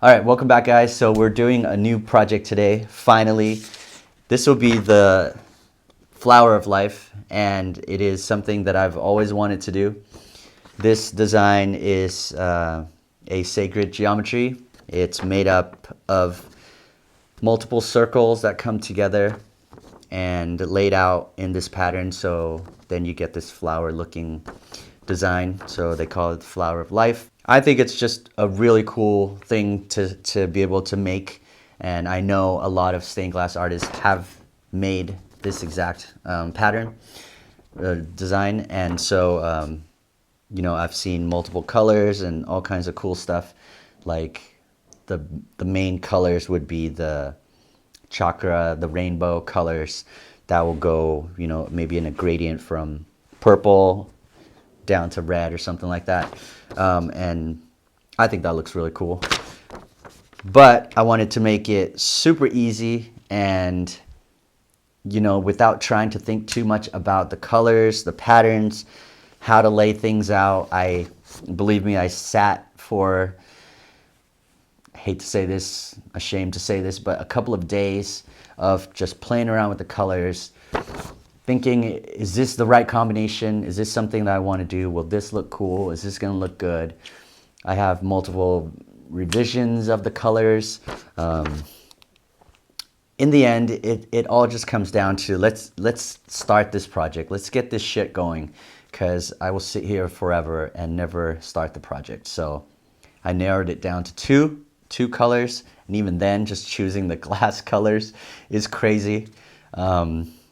All right, welcome back, guys. So we're doing a new project today, finally. This will be the flower of life, and it is something that I've always wanted to do. This design is a sacred geometry. It's made up of multiple circles that come together and laid out in this pattern, so then you get this flower looking design. So they call it the flower of life. I think it's just a really cool thing to be able to make, and I know a lot of stained glass artists have made this exact pattern design, and so you know, I've seen multiple colors and all kinds of cool stuff. Like the main colors would be the chakra, the rainbow colors that will go, you know, maybe in a gradient from purple down to red or something like that. And I think that looks really cool. But I wanted to make it super easy and, you know, without trying to think too much about the colors, the patterns, how to lay things out. Believe me, I sat for, I hate to say this, ashamed to say this, but a couple of days of just playing around with the colors, thinking, is this the right combination? Is this something that I want to do? Will this look cool? Is this going to look good? I have multiple revisions of the colors. In the end, it all just comes down to let's start this project. Let's get this shit going, because I will sit here forever and never start the project. So I narrowed it down to two colors, and even then, just choosing the glass colors is crazy.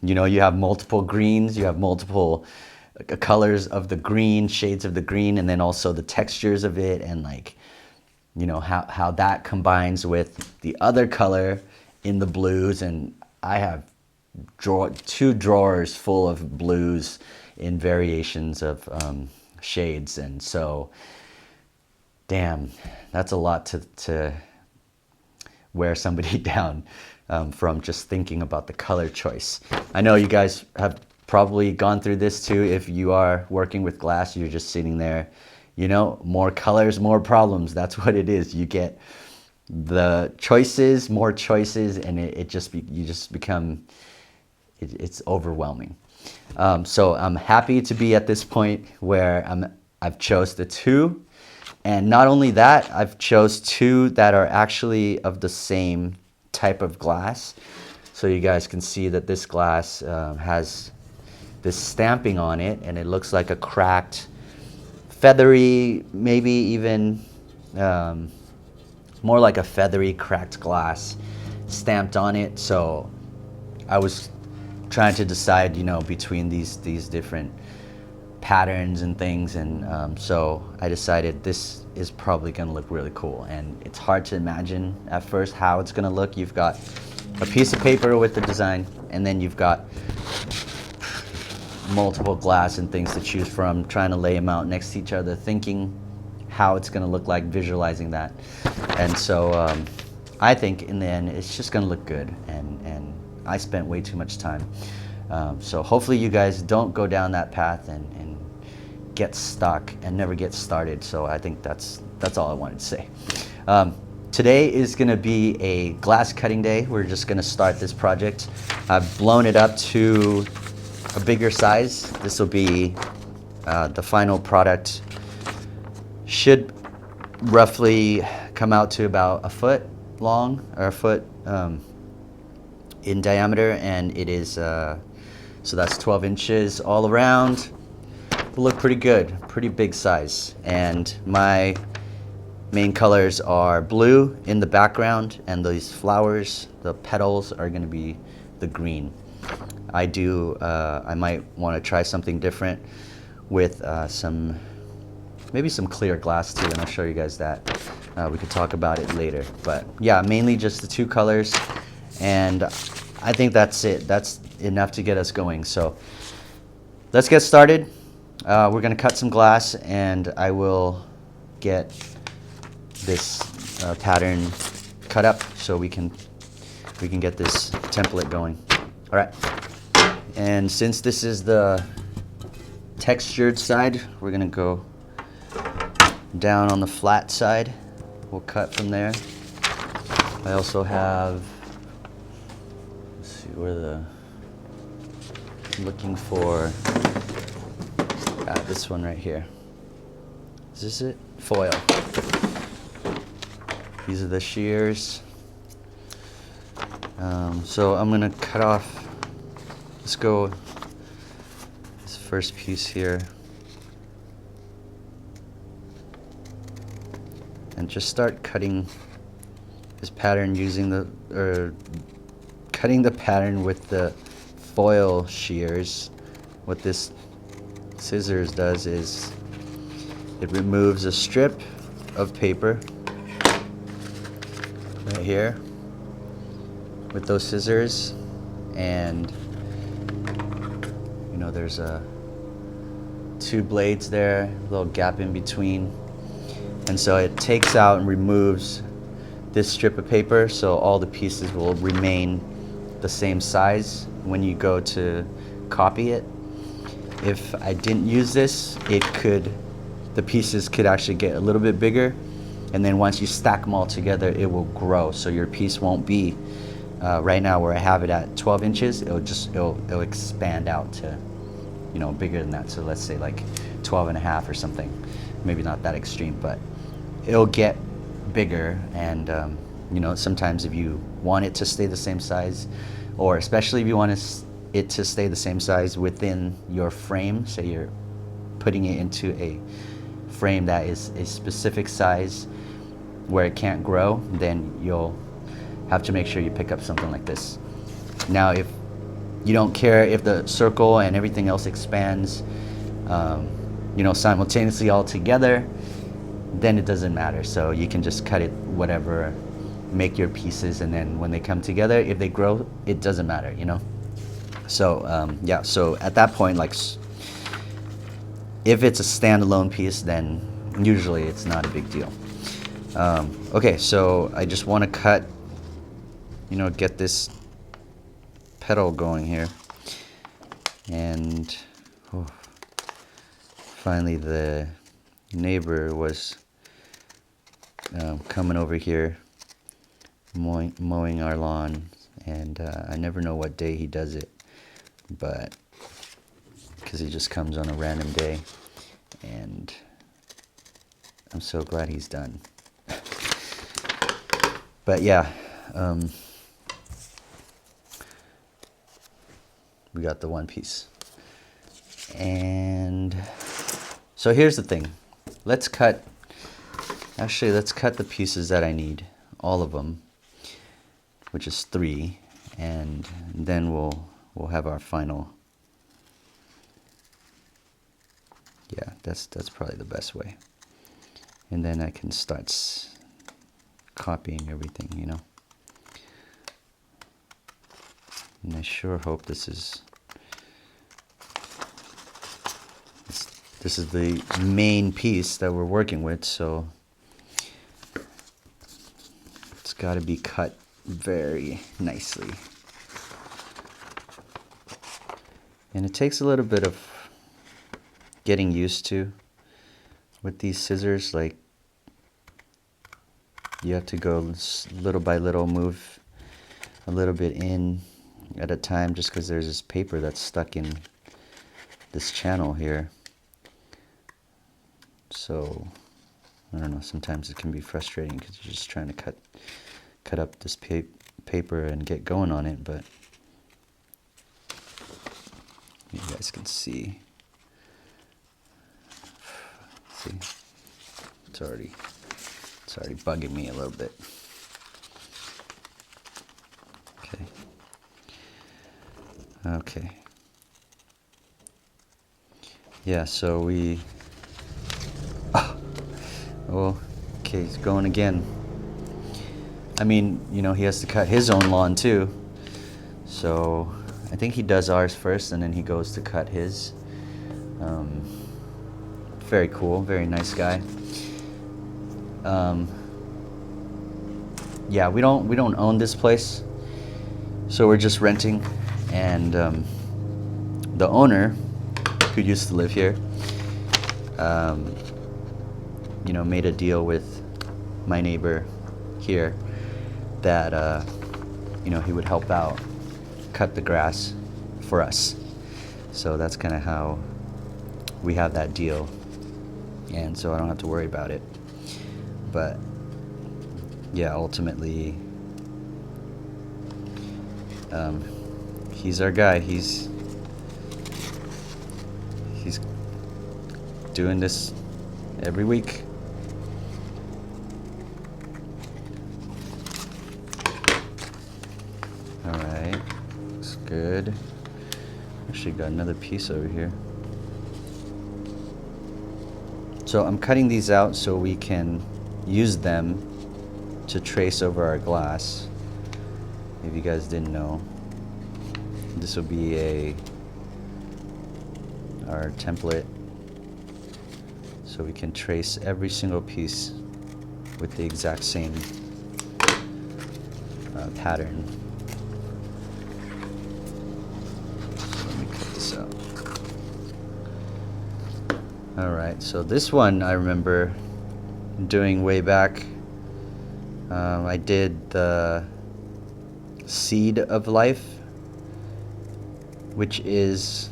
You know, you have multiple greens, you have multiple colors of the green, shades of the green, and then also the textures of it, and like, you know, how that combines with the other color in the blues. And I have two drawers full of blues in variations of shades, and so, damn, that's a lot to wear somebody down from just thinking about the color choice. I know you guys have probably gone through this too. If you are working with glass, you're just sitting there, you know, more colors, more problems. That's what it is. You get the choices, more choices, and you just become, it's overwhelming. So I'm happy to be at this point where I've chose the two. And not only that, I've chose two that are actually of the same type of glass. So you guys can see that this glass has this stamping on it, and it looks like a cracked, feathery, maybe even more like a feathery cracked glass stamped on it. So I was trying to decide, you know, between these different patterns and things, and so I decided this is probably going to look really cool. And it's hard to imagine at first how it's going to look. You've got a piece of paper with the design, and then you've got multiple glass and things to choose from, trying to lay them out next to each other, thinking how it's going to look like, visualizing that. And so I think in the end it's just going to look good, and I spent way too much time. So hopefully you guys don't go down that path and get stuck and never get started. So I think that's all I wanted to say. Today is going to be a glass cutting day. We're just going to start this project. I've blown it up to a bigger size. This will be the final product. Should roughly come out to about a foot long, or a foot in diameter, and it is so that's 12 inches all around. Will look pretty good, pretty big size. And my main colors are blue in the background, and these flowers, the petals, are going to be the green. I might want to try something different with maybe some clear glass too, and I'll show you guys that. We could talk about it later. But yeah, mainly just the two colors, and I think that's it. That's enough to get us going. So let's get started. We're going to cut some glass, and I will get this pattern cut up so we can get this template going. All right. And since this is the textured side, we're going to go down on the flat side. We'll cut from there. I also have, let's see where I'm looking for, this one right here. Is this it? Foil. These are the shears. So I'm gonna cut off, let's go this first piece here. And just start cutting this pattern using cutting the pattern with the foil shears. What this scissors does is it removes a strip of paper right here with those scissors, and you know there's two blades there, a little gap in between, and so it takes out and removes this strip of paper, so all the pieces will remain the same size when you go to copy it. If I didn't use this, the pieces could actually get a little bit bigger, and then once you stack them all together, it will grow. So your piece won't be right now where I have it at 12 inches. It'll expand out to, you know, bigger than that. So let's say like 12 and a half or something. Maybe not that extreme, but it'll get bigger. And you know, sometimes if you want it to stay the same size, or especially if you want it to stay the same size within your frame, say you're putting it into a frame that is a specific size where it can't grow, then you'll have to make sure you pick up something like this. Now, if you don't care if the circle and everything else expands, you know, simultaneously all together, then it doesn't matter. So you can just cut it whatever, make your pieces, and then when they come together, if they grow, it doesn't matter, you know. So yeah, so at that point, like if it's a standalone piece, then usually it's not a big deal. Okay, so I just want to cut, you know, get this pedal going here, and finally the neighbor was coming over here mowing our lawn, and I never know what day he does it, but because he just comes on a random day, and I'm so glad he's done. But yeah, we got the one piece. And so here's the thing. Let's cut the pieces that I need, all of them, which is 3, and then we'll have our final. Yeah, that's probably the best way. And then I can start copying everything, you know. And I sure hope this is the main piece that we're working with, so it's got to be cut very nicely. And it takes a little bit of getting used to with these scissors. Like, you have to go little by little, move a little bit in at a time, just because there's this paper that's stuck in this channel here. So I don't know, sometimes it can be frustrating because you're just trying to cut up this paper and get going on it, but you guys can see it's already bugging me a little bit. Okay. Yeah, so we okay, he's going again. I mean, you know, he has to cut his own lawn too. So I think he does ours first, and then he goes to cut his. Very cool, very nice guy. Yeah, we don't own this place, so we're just renting. And the owner, who used to live here, you know, made a deal with my neighbor here that he would help out cut the grass for us. So that's kind of how we have that deal, and so I don't have to worry about it. But yeah, ultimately, he's our guy. He's doing this every week. All right, looks good. Actually got another piece over here. So I'm cutting these out so we can use them to trace over our glass. If you guys didn't know, this will be our template, so we can trace every single piece with the exact same pattern. So let me cut this out. Alright, so this one I remember doing way back. I did the Seed of Life, which is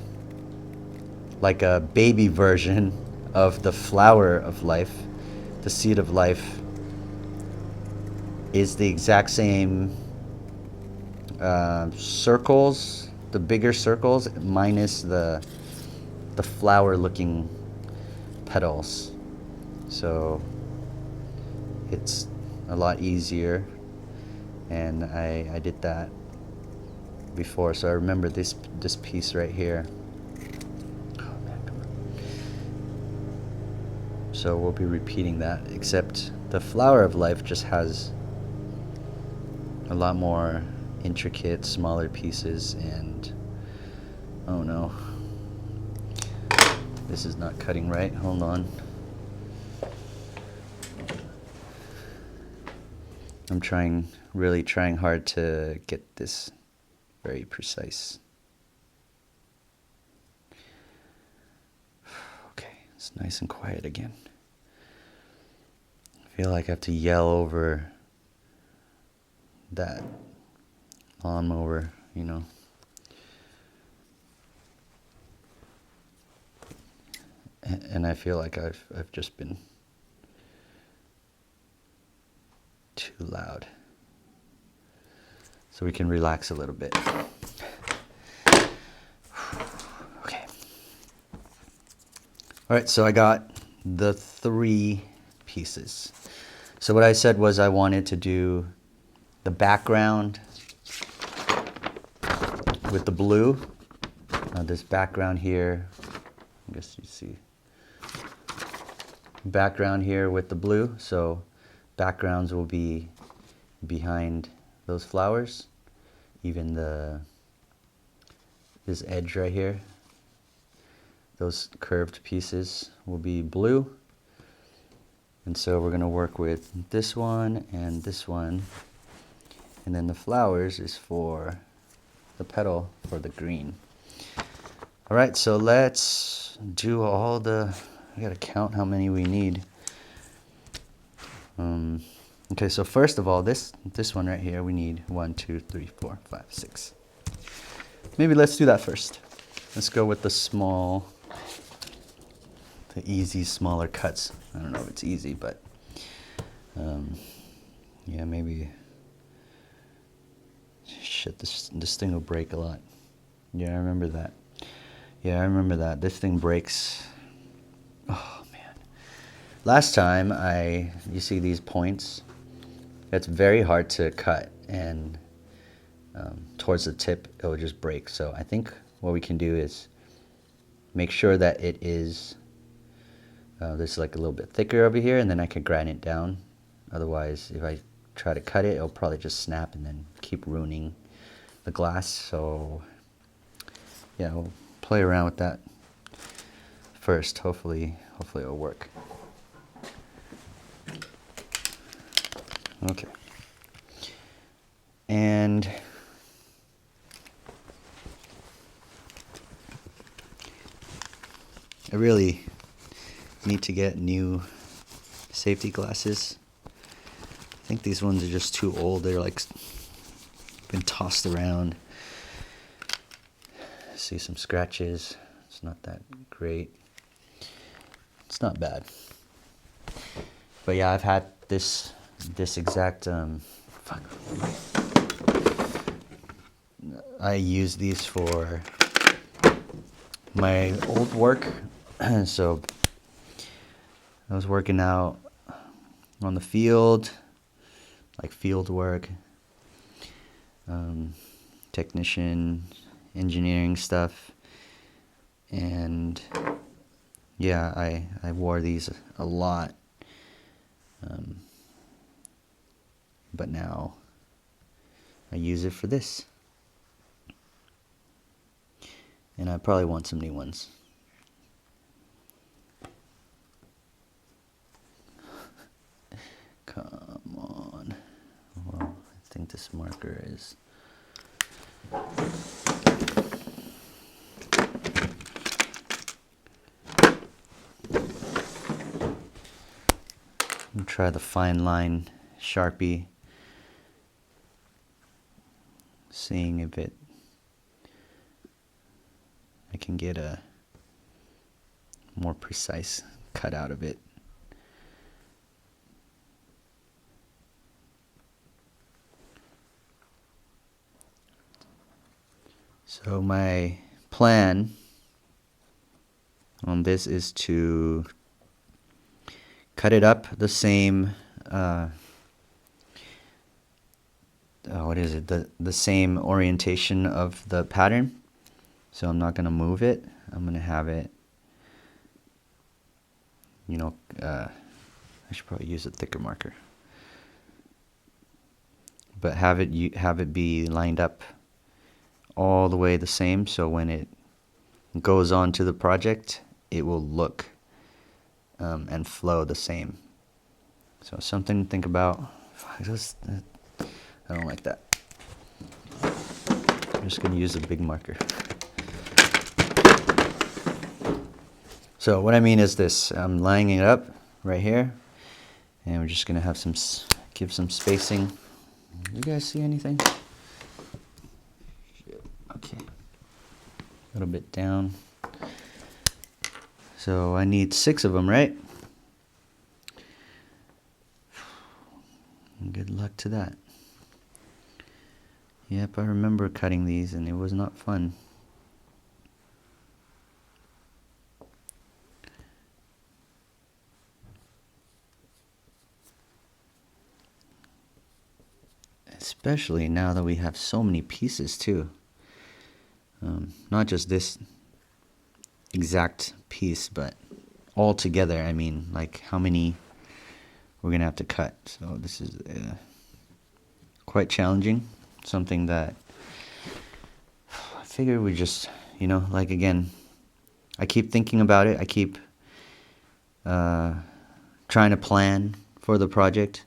like a baby version of the Flower of Life. The Seed of Life is the exact same circles, the bigger circles, minus the flower looking petals. So it's a lot easier, and I did that before, so I remember this piece right here. Oh man, come on. So we'll be repeating that, except the Flower of Life just has a lot more intricate, smaller pieces, and oh no, this is not cutting right. Hold on. I'm really trying hard to get this very precise. Okay, it's nice and quiet again. I feel like I have to yell over that lawnmower, And I feel like I've just been too loud. So we can relax a little bit. Okay. All right, so I got the 3 pieces. So what I said was I wanted to do the background with the blue. This background here, I guess you see. Background here with the blue, so backgrounds will be behind those flowers. Even this edge right here, those curved pieces will be blue. And so we're going to work with this one, and then the flowers is for the petal for the green. All right, so let's do all the, I gotta count how many we need. Okay, so first of all, this one right here, we need 1, 2, 3, 4, 5, 6. Maybe let's do that first. Let's go with the easy, smaller cuts. I don't know if it's easy, but yeah, maybe. Shit, this thing will break a lot. Yeah, I remember that. This thing breaks. Oh man. Last time you see these points, it's very hard to cut, and towards the tip it will just break. So I think what we can do is make sure that it is this like a little bit thicker over here, and then I can grind it down. Otherwise, if I try to cut it, it'll probably just snap and then keep ruining the glass. So yeah, we'll play around with that first. Hopefully it'll work. Okay. And I really need to get new safety glasses. think these ones are just too old. They're like been tossed around. See some scratches. It's not that great. It's not bad. But yeah, I've had this exact I use these for my old work. So I was working out on the field, like field work, technician, engineering stuff, and yeah, I wore these a lot, but now I use it for this, and I probably want some new ones. Come on. Well, I think this marker is... Try the fine line Sharpie, seeing if I can get a more precise cut out of it. So my plan on this is to cut it up the same, what is it? The same orientation of the pattern. So I'm not going to move it. I'm going to have it, I should probably use a thicker marker. But have it be lined up all the way the same, so when it goes on to the project, it will look and flow the same. So something to think about. I don't like that. I'm just going to use a big marker. So what I mean is this: I'm lining it up right here, and we're just going to have give some spacing. You guys see anything? Okay. A little bit down. So I need 6 of them, right? Good luck to that. Yep, I remember cutting these and it was not fun. Especially now that we have so many pieces too. Not just this exact piece, but all together. I mean, like how many we're gonna have to cut. So this is quite challenging. Something that I figure we just, like again, I keep thinking about it. I keep trying to plan for the project,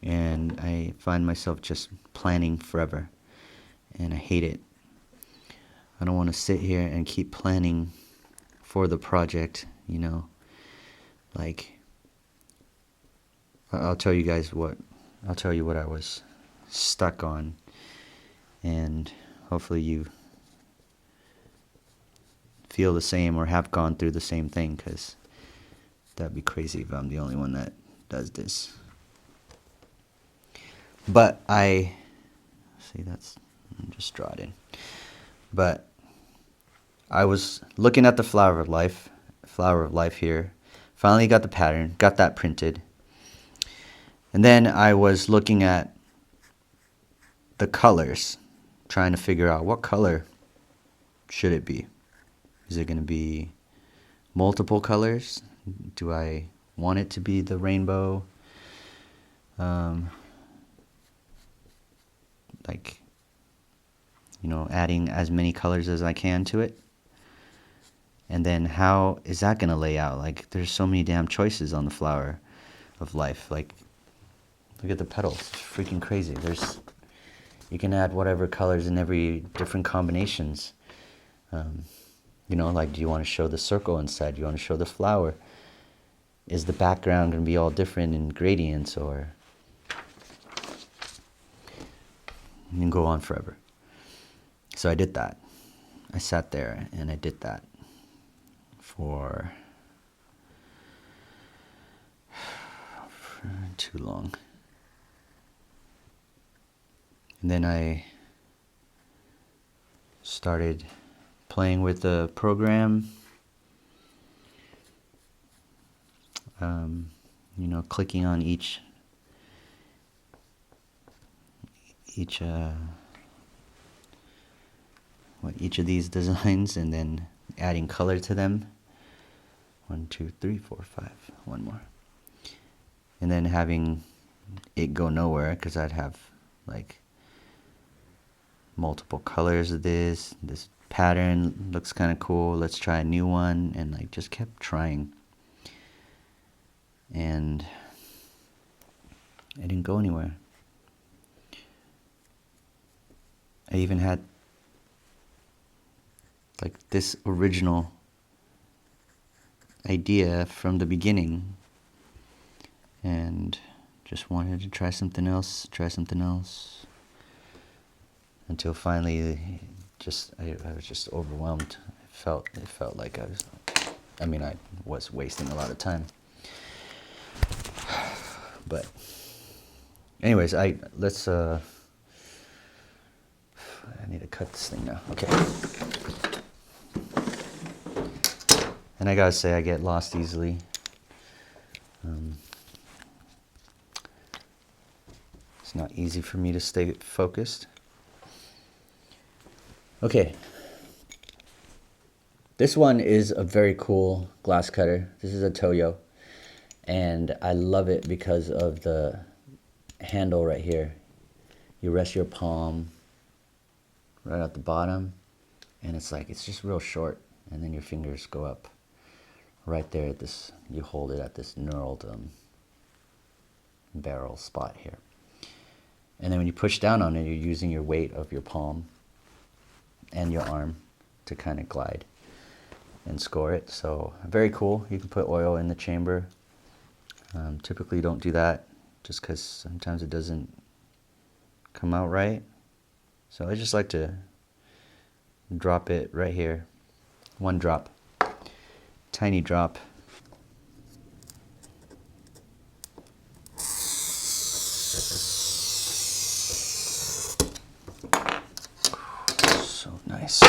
and I find myself just planning forever, and I hate it. I don't want to sit here and keep planning for the project, like I'll tell you what I was stuck on, and hopefully you feel the same or have gone through the same thing, because that'd be crazy if I'm the only one that does this. But just draw it in. But I was looking at the flower of life here. Finally got the pattern, got that printed. And then I was looking at the colors, trying to figure out what color should it be. Is it going to be multiple colors? Do I want it to be the rainbow? Adding as many colors as I can to it. And then how is that going to lay out? Like, there's so many damn choices on the flower of life. Like, look at the petals. It's freaking crazy. You can add whatever colors in every different combinations. Like, do you want to show the circle inside? Do you want to show the flower? Is the background going to be all different in gradients, or You can go on forever. So I did that. I sat there and I did that for too long. And then I started playing with the program, clicking on each of these designs and then adding color to them. 1, 2, 3, 4, 5. One more. And then having it go nowhere because I'd have like multiple colors of this. This pattern looks kind of cool. Let's try a new one, and like just kept trying. And I didn't go anywhere. I even had like this original idea from the beginning and just wanted to try something else until finally I was just overwhelmed. It felt like I was wasting a lot of time. But anyways, I need to cut this thing now. Okay. And I gotta say, I get lost easily. It's not easy for me to stay focused. Okay. This one is a very cool glass cutter. This is a Toyo. And I love it because of the handle right here. You rest your palm right at the bottom, and it's just real short, and then your fingers go up right there at this. You hold it at this knurled barrel spot here, and then when you push down on it, you're using your weight of your palm and your arm to kind of glide and score it. So very cool. You can put oil in the chamber. Typically don't do that just because sometimes it doesn't come out right. So I just like to drop it right here. One drop. Tiny drop. So nice.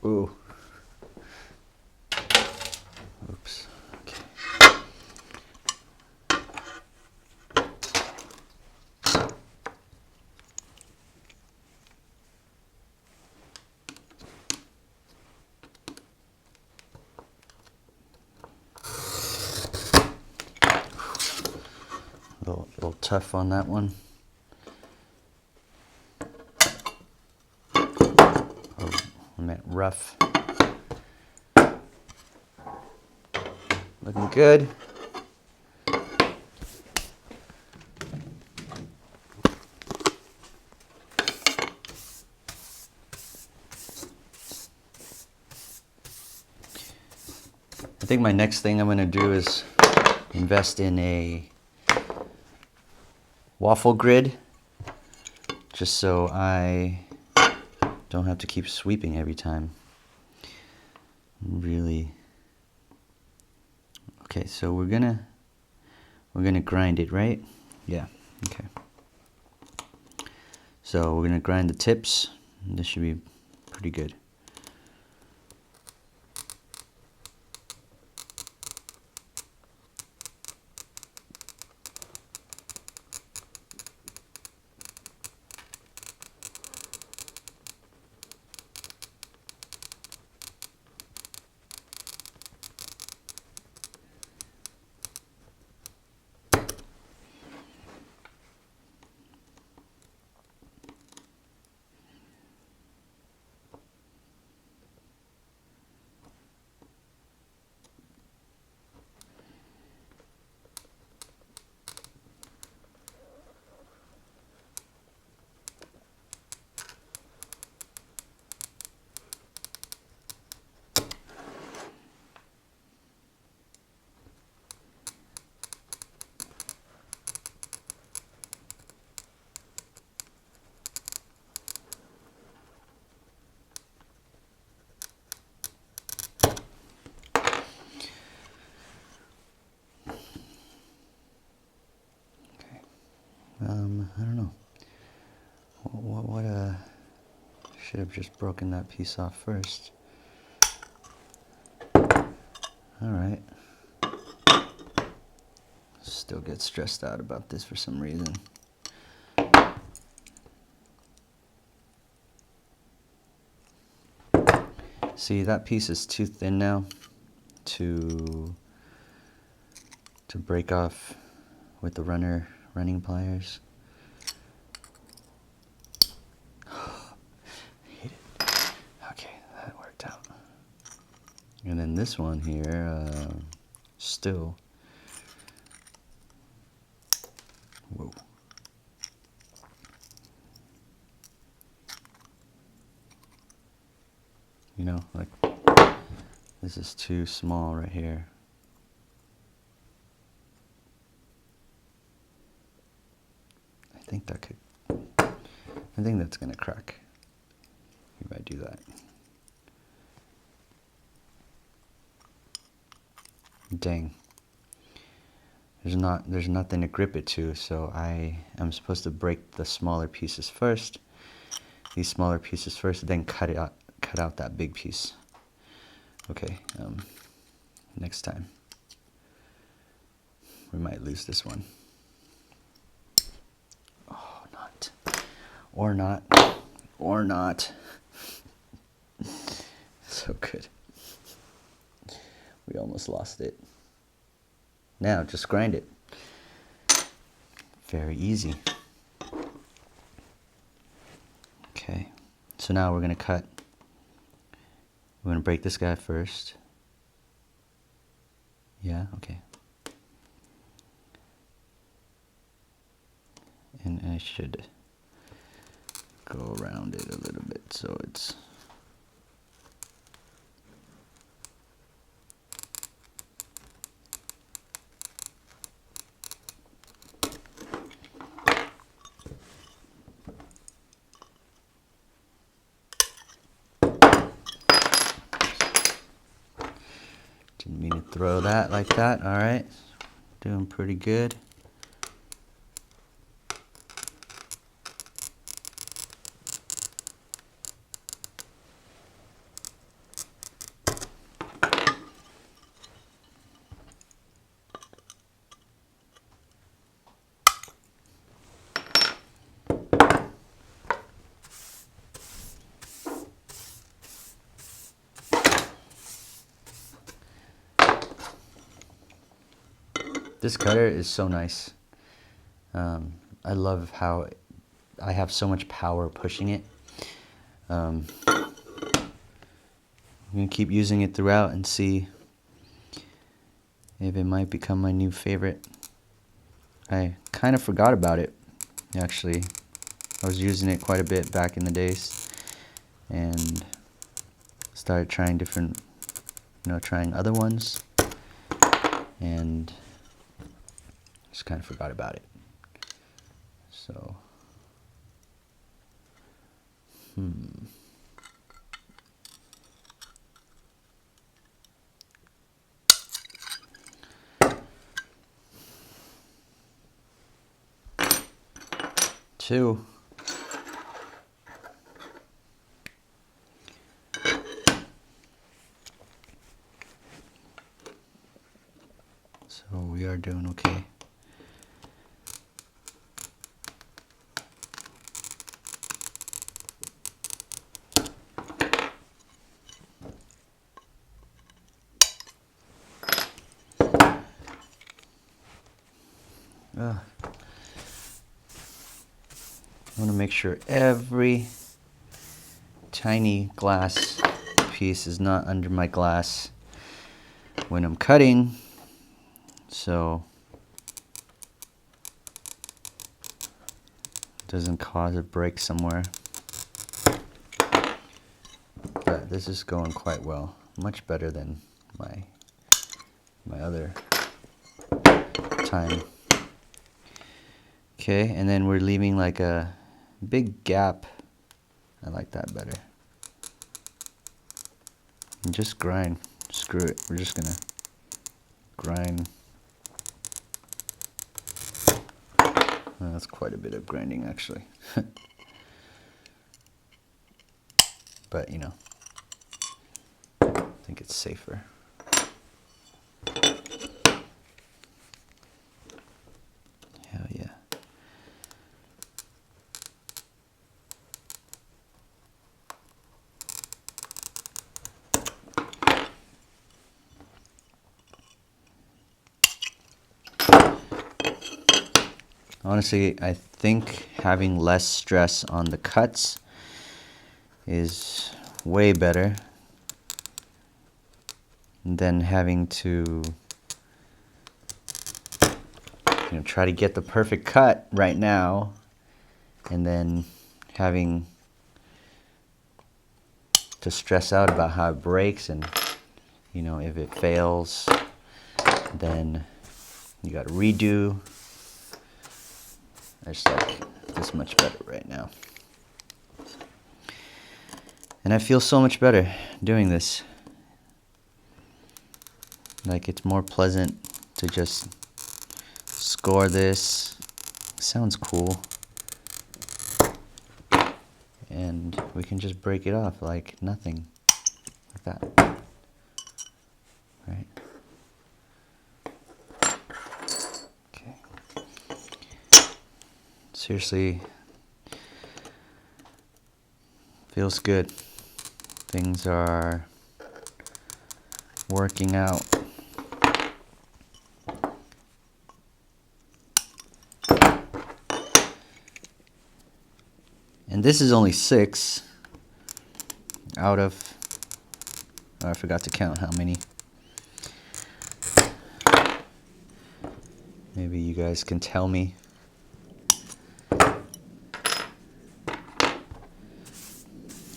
Ooh. Oops. Okay. A little tough on that one. I meant rough. Looking good. I think my next thing I'm going to do is invest in a waffle grid, just so I don't have to keep sweeping every time. Really. Okay, so we're gonna grind it, right? Yeah. Okay. So we're gonna grind the tips. This should be pretty good. I don't know. What should have just broken that piece off first. Alright. Still get stressed out about this for some reason. See, that piece is too thin now to break off with the running pliers. Hate it. Okay, that worked out. And then this one here, still. Whoa. You know, like, this is too small right here. I think that's gonna crack if I do that. Dang. There's nothing to grip it to, so I am supposed to break the smaller pieces first. These smaller pieces first, then cut out that big piece. Okay, next time. We might lose this one. Oh, not. Or not. Or not. So good. We almost lost it. Now, just grind it. Very easy. Okay, so now we're going to cut. We're going to break this guy first. Yeah, okay. And I should go around it a little bit so it's... Didn't mean to throw that like that. All right, doing pretty good. This cutter is so nice. I love how I have so much power pushing it. I'm going to keep using it throughout and see if it might become my new favorite. I kind of forgot about it, actually. I was using it quite a bit back in the days and started trying different, trying other ones, and just kind of forgot about it. So, two. So we are doing okay. I want to make sure every tiny glass piece is not under my glass when I'm cutting, so it doesn't cause a break somewhere. But this is going quite well, much better than my other time. Okay, and then we're leaving like a big gap. I like that better. And just grind. Screw it. We're just gonna grind That's quite a bit of grinding actually. But you know, I think it's safer. Hell yeah. Honestly, I think having less stress on the cuts is way better than having to, you know, try to get the perfect cut right now and then having to stress out about how it breaks, and you know, if it fails then you got to redo. I just like this much better right now. And I feel so much better doing this. Like, it's more pleasant to just score this. Sounds cool. And we can just break it off like nothing. Like that. Right? Okay. Seriously, feels good. Things are working out. And this is only 6 out of, oh, I forgot to count how many. Maybe you guys can tell me.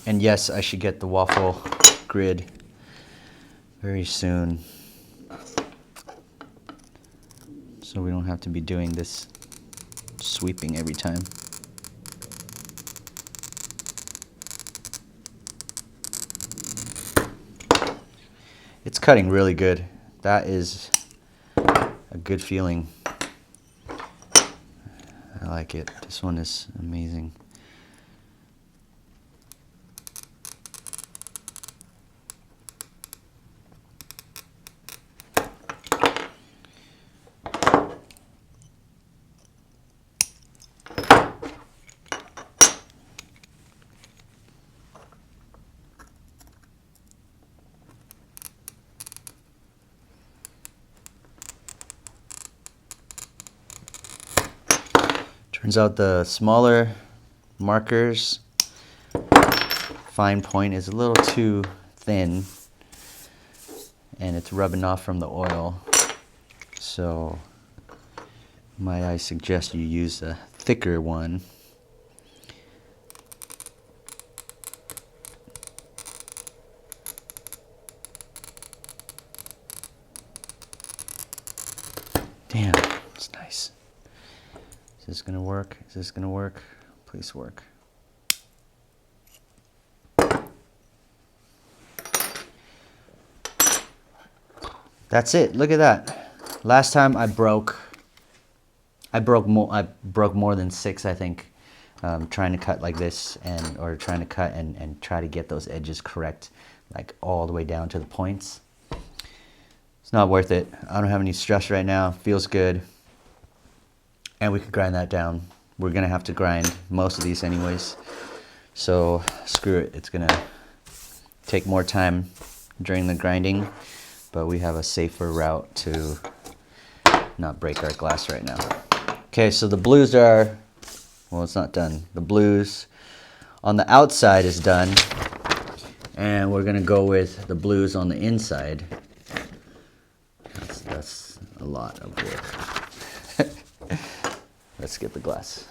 And yes, I should get the waffle grid very soon, so we don't have to be doing this sweeping every time. It's cutting really good. That is a good feeling. I like it. This one is amazing. Turns out the smaller markers, fine point is a little too thin and it's rubbing off from the oil. So might I suggest you use a thicker one. Damn, it's nice. Is this gonna work? Is this gonna work? Please work. That's it. Look at that. Last time I broke more than 6, I think, trying to cut like this, or trying to cut and try to get those edges correct, like all the way down to the points. It's not worth it. I don't have any stress right now. Feels good. And we could grind that down. We're gonna have to grind most of these anyways. So screw it. It's gonna take more time during the grinding, but we have a safer route to not break our glass right now. Okay, so the blues are, well, it's not done. The blues on the outside is done, and we're gonna go with the blues on the inside. That's a lot of work. Let's get the glass.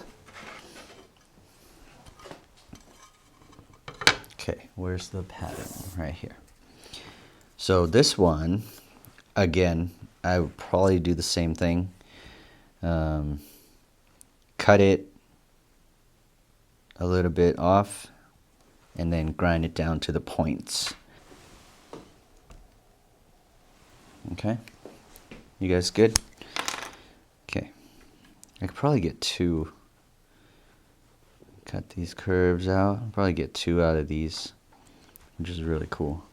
Okay, where's the pattern? Right here. So this one, again, I would probably do the same thing. Cut it a little bit off and then grind it down to the points. Okay, you guys good? Okay, I could probably get 2. Cut these curves out. I'll probably get 2 out of these, which is really cool.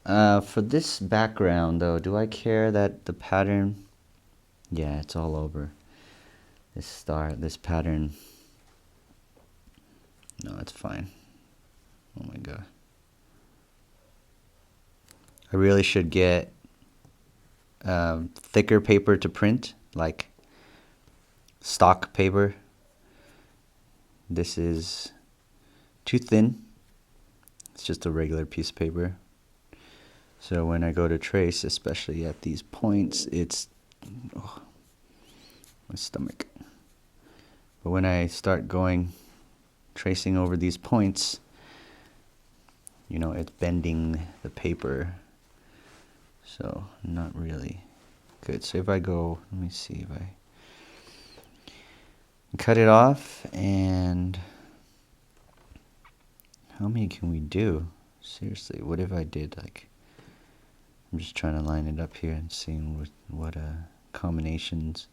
For this background though, do I care that the pattern, yeah, it's all over this pattern. No, it's fine. Oh my god. I really should get thicker paper to print, like stock paper. This is too thin. It's just a regular piece of paper. So when I go to trace, especially at these points, it's my stomach. But when I start tracing over these points, you know, it's bending the paper. So not really good. So if I go, let me see if I cut it off, and how many can we do? Seriously, what if I did like, I'm just trying to line it up here and seeing what combinations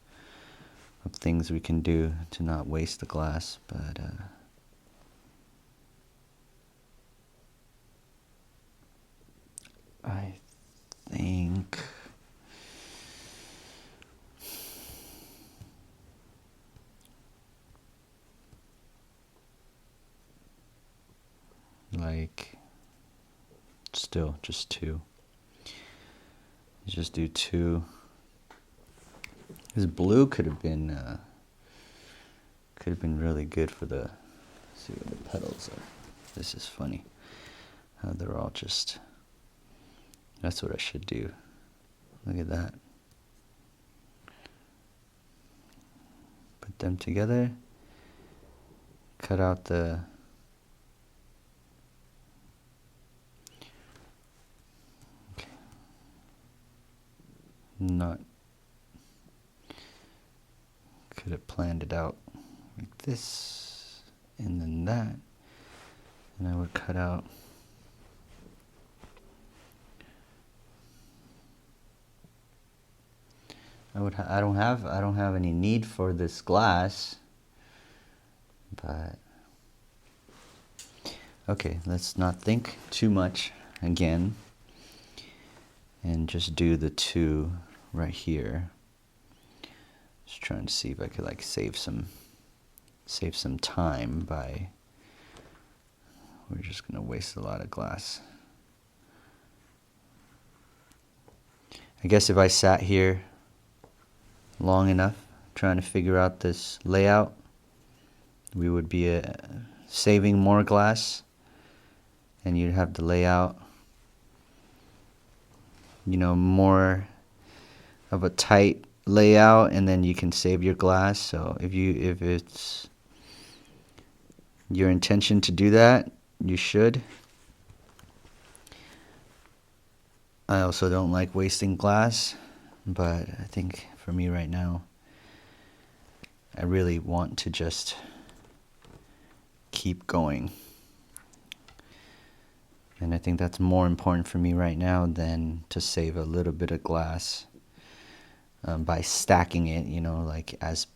of things we can do to not waste the glass, but I think like still just 2. Let's just do 2. This blue could have been really good for the, let's see what the petals are. This is funny how they're all just, that's what I should do. Look at that. Put them together, cut out the not, could have planned it out like this and then that, and I would cut out I don't have any need for this glass, but okay, let's not think too much again and just do the 2 right here. Just trying to see if I could like save some time by, we're just gonna waste a lot of glass. I guess if I sat here long enough trying to figure out this layout, we would be saving more glass, and you'd have the layout, you know, more of a tight layout, and then you can save your glass. So if it's your intention to do that, you should. I also don't like wasting glass, but I think for me right now, I really want to just keep going. And I think that's more important for me right now than to save a little bit of glass by stacking it, you know, like as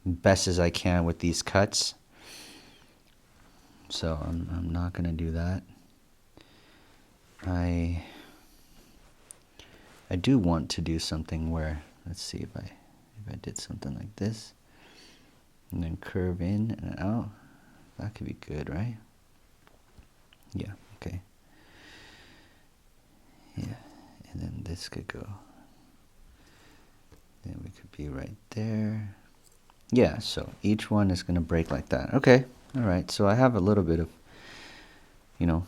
best as I can with these cuts. So I'm not gonna do that. I do want to do something where, let's see if I did something like this and then curve in and out. That could be good, right? Yeah, okay. Yeah, and then this could go. Then we could be right there. Yeah, so each one is gonna break like that. Okay, all right, so I have a little bit of, you know,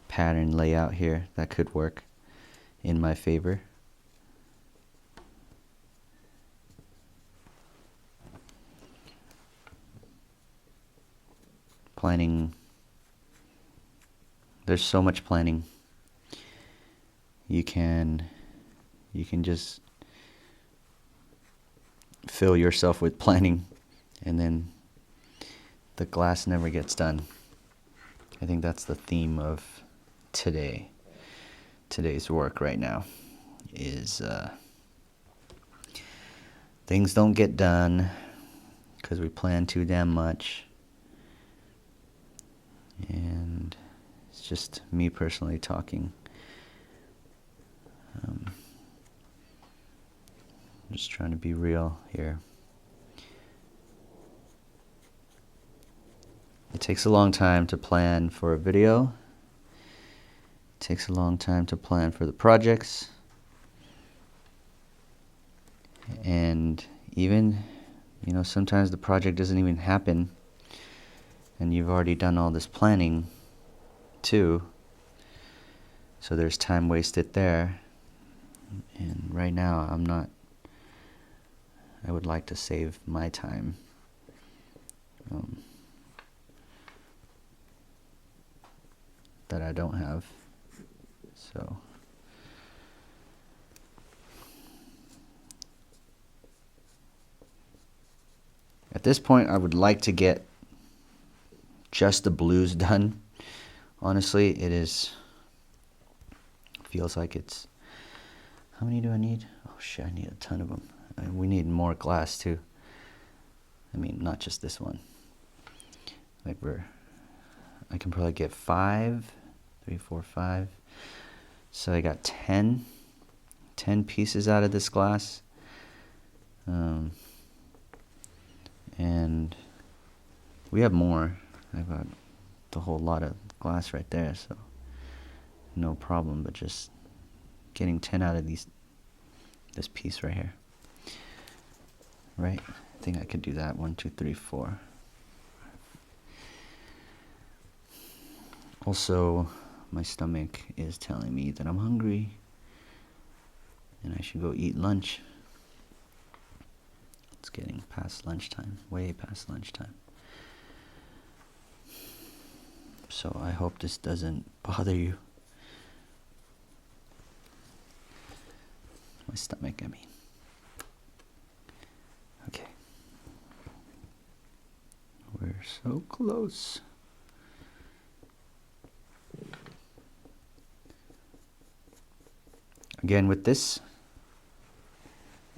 pattern layout here that could work in my favor. Planning, there's so much planning. You can just fill yourself with planning, and then the glass never gets done. I think that's the theme of today's work right now, is things don't get done because we plan too damn much. And it's just me personally talking. Just trying to be real here. It takes a long time to plan for a video. It takes a long time to plan for the projects. And even, sometimes the project doesn't even happen. And you've already done all this planning too. So there's time wasted there. And right now I would like to save my time. That I don't have. So at this point I would like to get just the blues done. Honestly, feels like it's, how many do I need? Oh shit, I need a ton of them. We need more glass too. I mean, not just this one. Like I can probably get 5, 3, 4, 5. So I got 10 pieces out of this glass. And we have more. I've got the whole lot of glass right there, so no problem, but just getting 10 out of this piece right here. Right? I think I could do that. 1, 2, 3, 4. Also, my stomach is telling me that I'm hungry and I should go eat lunch. It's getting past lunchtime, way past lunchtime. So I hope this doesn't bother you. My stomach, I mean. Okay. We're so close. Again, with this,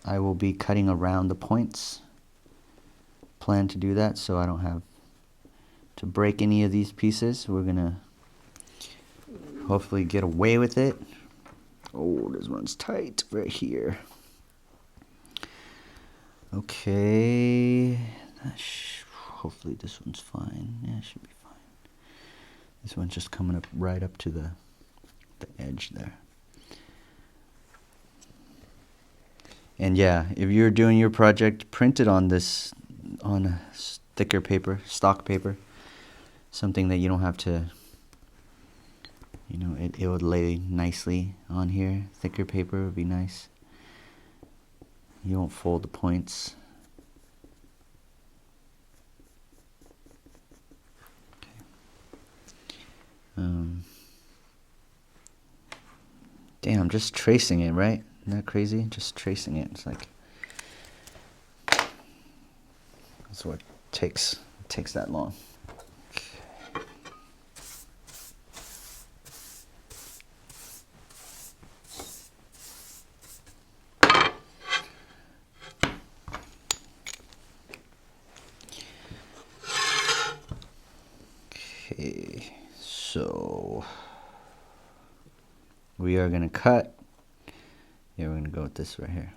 I will be cutting around the points. Plan to do that so I don't have to break any of these pieces. We're gonna hopefully get away with it. Oh, this one's tight right here. Okay, hopefully this one's fine. Yeah, it should be fine. This one's just coming up right up to the edge there. And yeah, if you're doing your project, print it on thicker paper, stock paper, something that you don't have to, it would lay nicely on here. Thicker paper would be nice. You won't fold the points. Okay. Damn, just tracing it, right? Isn't that crazy? Just tracing it. It's like, that's what takes that long. Okay, so we are going to cut. Yeah, we're going to go with this right here.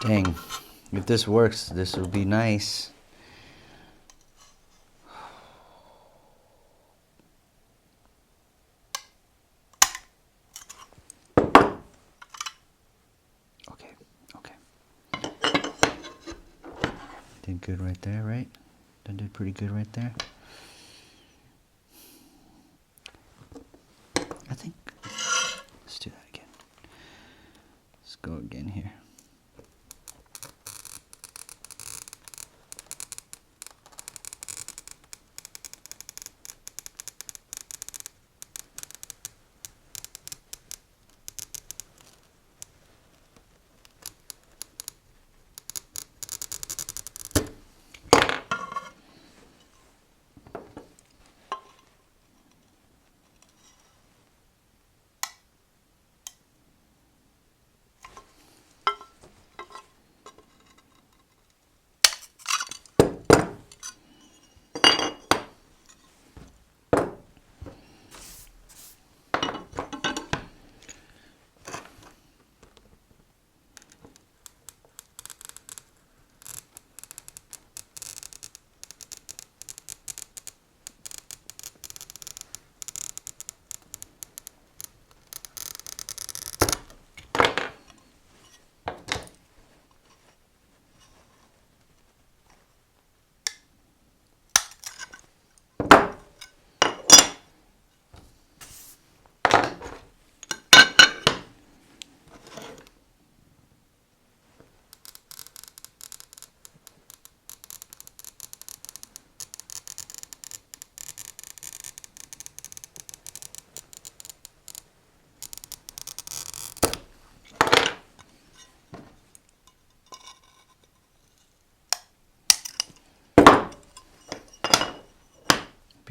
Dang, if this works, this will be nice. Okay. Did good right there, right? That did pretty good right there. I think. Let's do that again. Let's go again here.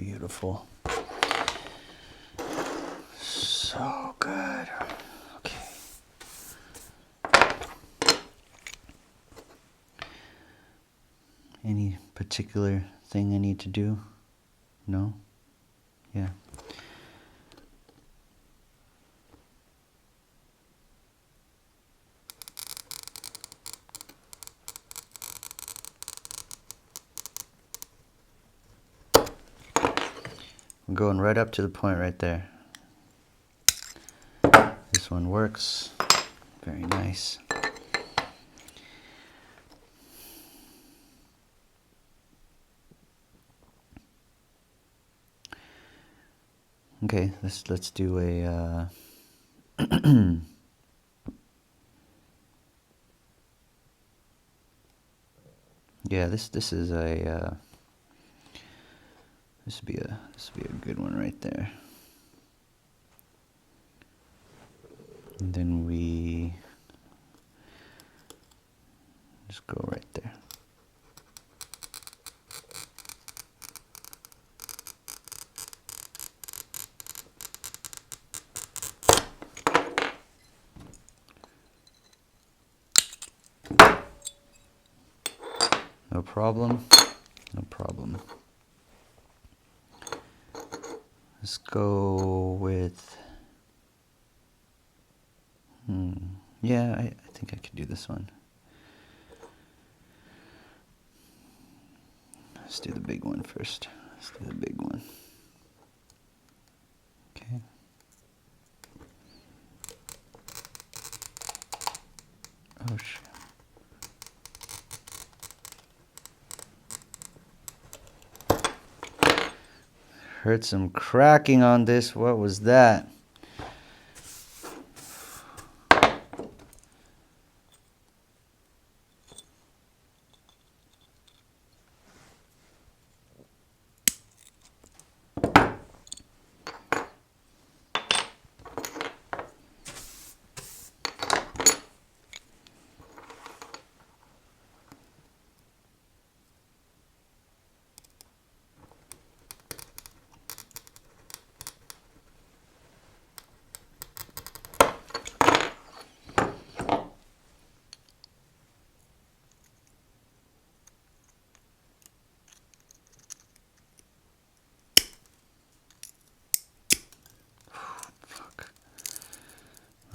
beautiful. So good. Okay. Any particular thing I need to do? No? Yeah. I'm going right up to the point right there. This one works. Very nice. Okay, let's do a yeah, this is a this would be a good one right there. And then we just go right there. No problem. No problem. Let's go with yeah, I think I could do this one. Let's do the big one first. Let's do the big one. Okay. Oh shit. Heard some cracking on this. What was that?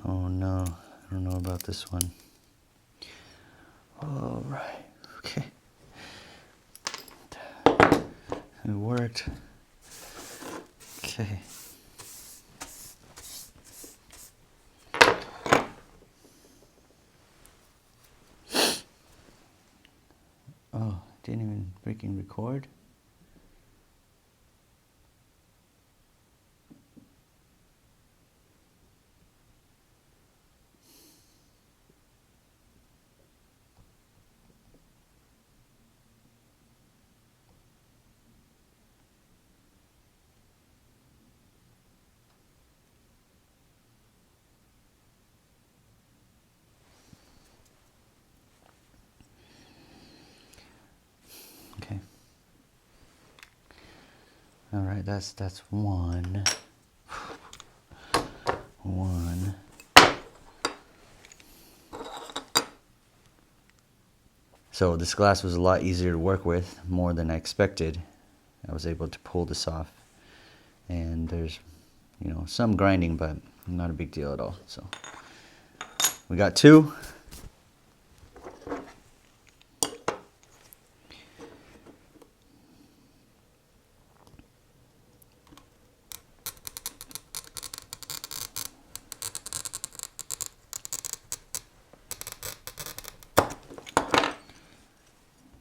Oh no, I don't know about this one. All right, okay. It worked. Okay. Oh, didn't even freaking record. Okay. All right, that's one. One. So this glass was a lot easier to work with, more than I expected. I was able to pull this off. And there's, you know, some grinding, but not a big deal at all. So we got two.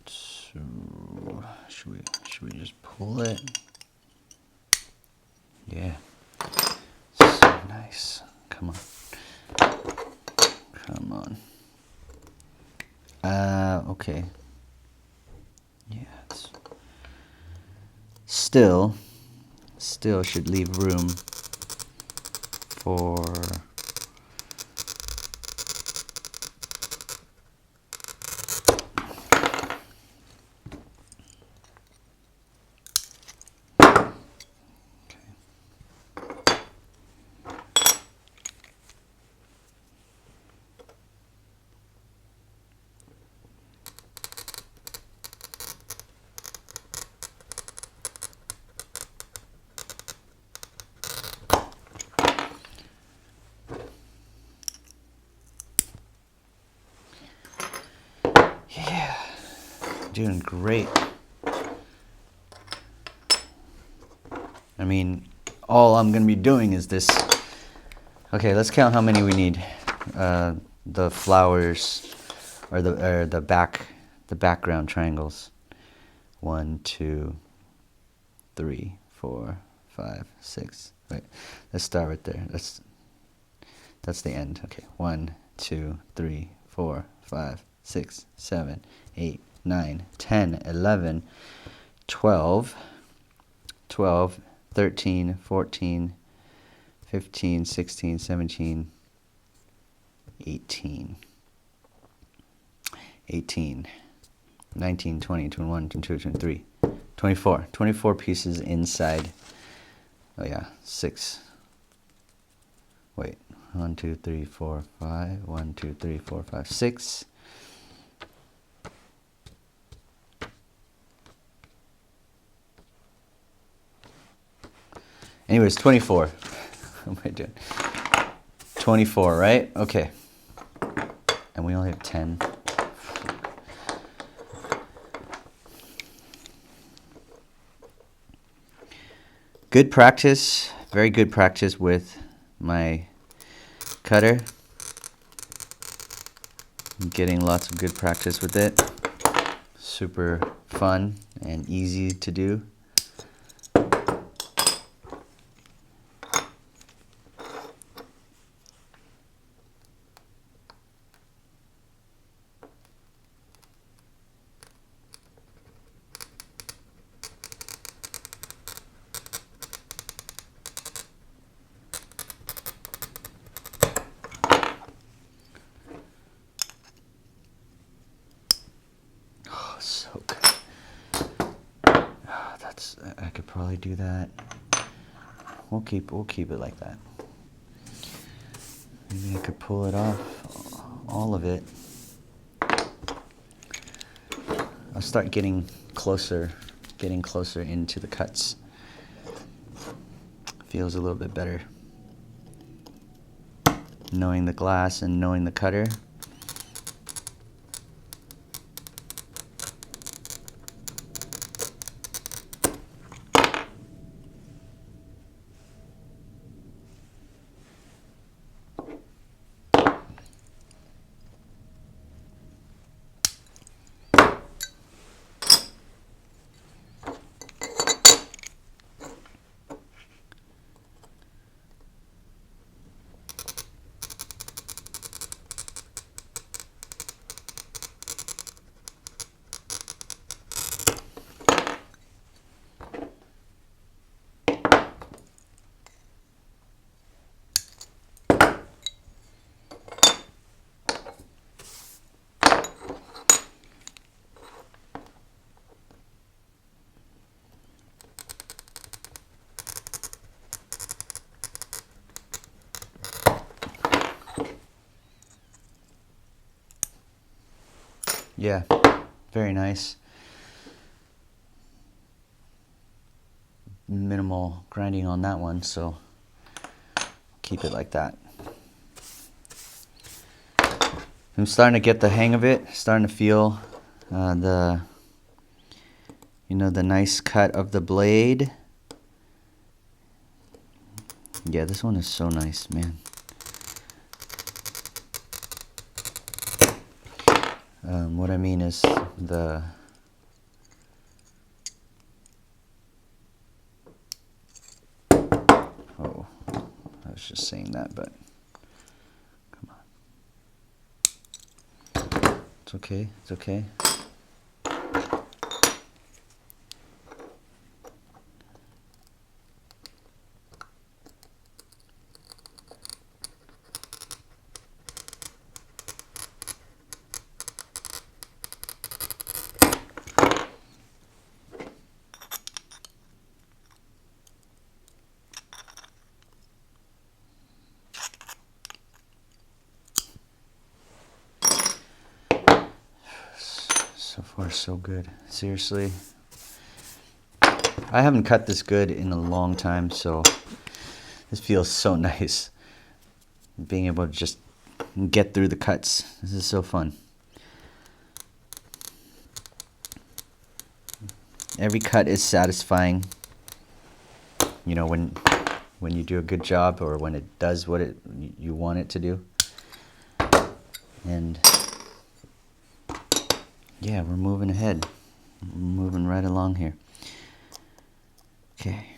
So should we just pull it? Yeah. So nice. Come on. Come on. Okay. Yeah, it's still should leave room for doing great. I mean, all I'm going to be doing is this. Okay, let's count how many we need. The flowers, or the background triangles. 1, 2, 3, 4, 5, 6. Wait, let's start right there. That's the end. Okay, 1, 2, 3, 4, 5, 6, 7, 8, 9, 10, 11, 12, 13, 14, 15, 16, 17, 18, 19, 20, 21, 22, 23, 24. 24 pieces inside. Oh yeah, 6. Wait, 1, 2, 3, 4, 5. 1, 2, 3, 4, 5, 6. Anyways, 24. What am I doing? 24, right? Okay. And we only have 10. Good practice, very good practice with my cutter. I'm getting lots of good practice with it. Super fun and easy to do. So good. I could probably do that. We'll keep it like that. Maybe I could pull it off, all of it. I'll start getting closer into the cuts. Feels a little bit better. Knowing the glass and knowing the cutter. Yeah, very nice. Minimal grinding on that one, so keep it like that. I'm starting to get the hang of it, starting to feel the nice cut of the blade. Yeah, this one is so nice, man. What I mean is the oh, I was just saying that, but come on. It's okay, it's okay. So far, so good. Seriously. I haven't cut this good in a long time, so this feels so nice. Being able to just get through the cuts. This is so fun. every cut is satisfying. You know, when you do a good job, or when it does what you want it to do. And yeah, we're moving ahead. We're moving right along here. Okay.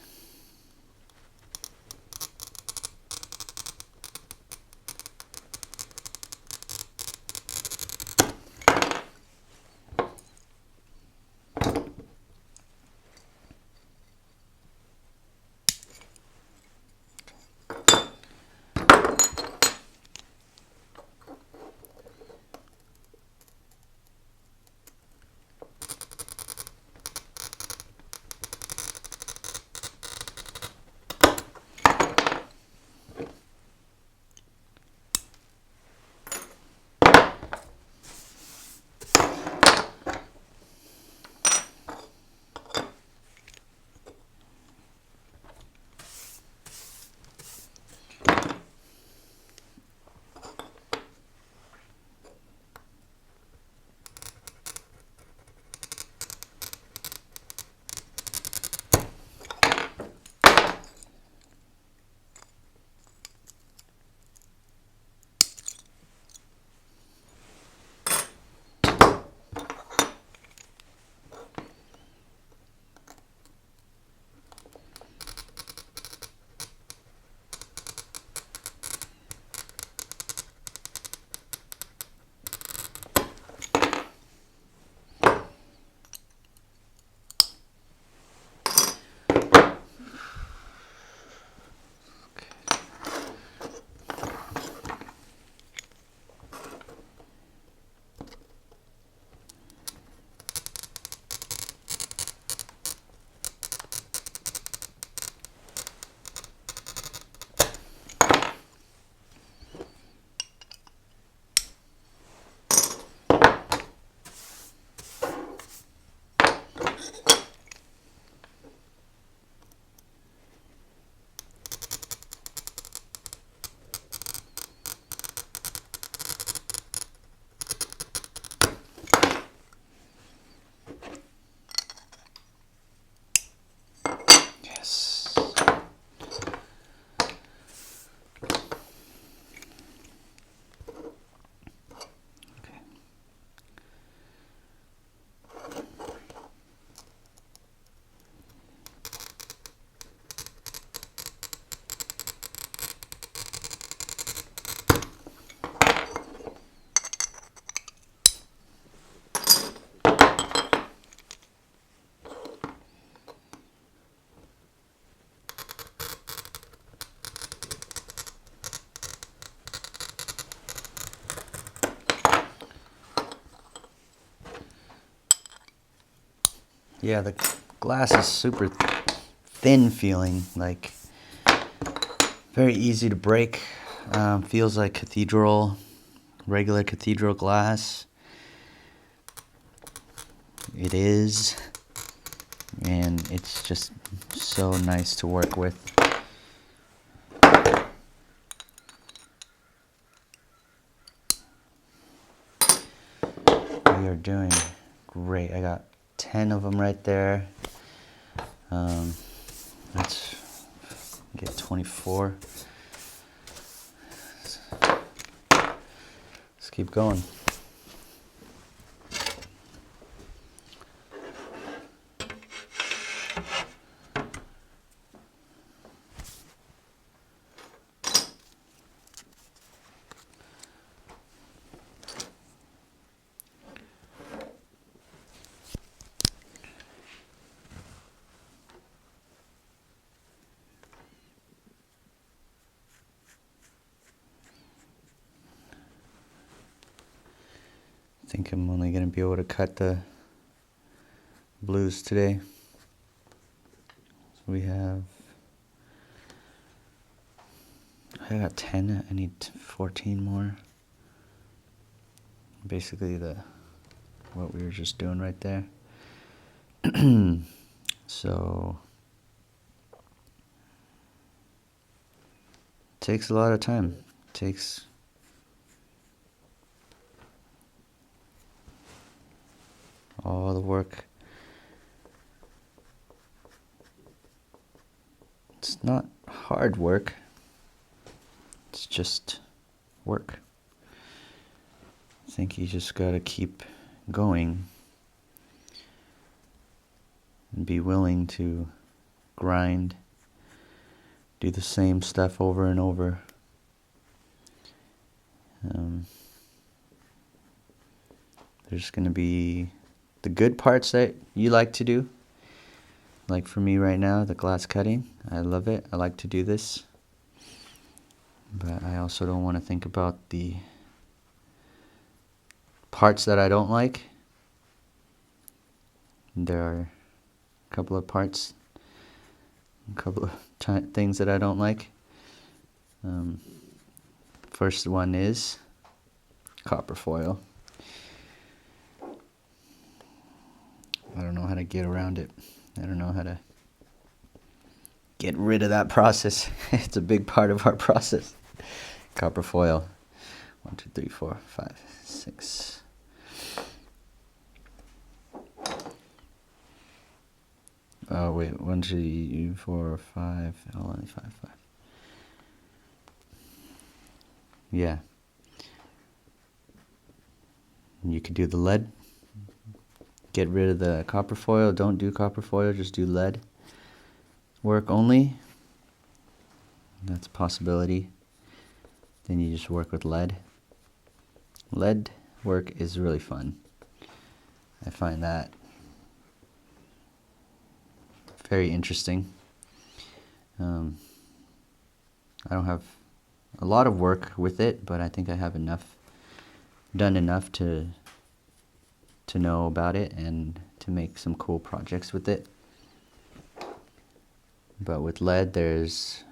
Yeah, the glass is super thin feeling, like very easy to break. Feels like regular cathedral glass. It is, and it's just so nice to work with. We are doing great. I got 10 of them right there. Let's get 24. Let's keep going. I think I'm only going to be able to cut the blues today. So I got 10, I need 14 more. Basically what we were just doing right there. So, it takes a lot of time. It takes all the work It's not hard work. It's just work. I think you just gotta keep going and be willing to grind, do the same stuff over and over. There's going to be the good parts that you like to do. Like for me right now, the glass cutting. I love it. I like to do this. But I also don't want to think about the parts that I don't like. There are a couple of parts, a couple of things that I don't like. First one is copper foil. I don't know how to get around it. I don't know how to get rid of that process. It's a big part of our process. Copper foil. 1, 2, 3, 4, 5, 6. Oh wait, 1, 2, 3, 4, 5. Oh, only 5. Yeah. You could do the lead. Get rid of the copper foil. Don't do copper foil, just do lead work only. That's a possibility. Then you just work with lead. Lead work is really fun. I find that very interesting. I don't have a lot of work with it, but I think I have done enough to know about it and to make some cool projects with it. But with lead, there's,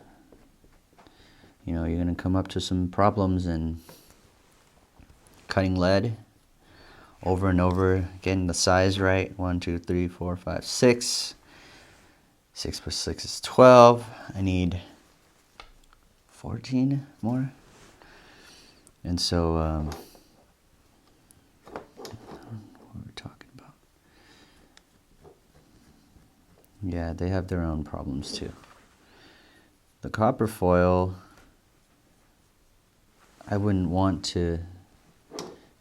you're going to come up to some problems, and cutting lead over and over, getting the size right. 1, 2, 3, 4, 5, 6. 6 plus 6 is 12. I need 14 more. And so, what were we talking about? Yeah, they have their own problems too. The copper foil, I wouldn't want to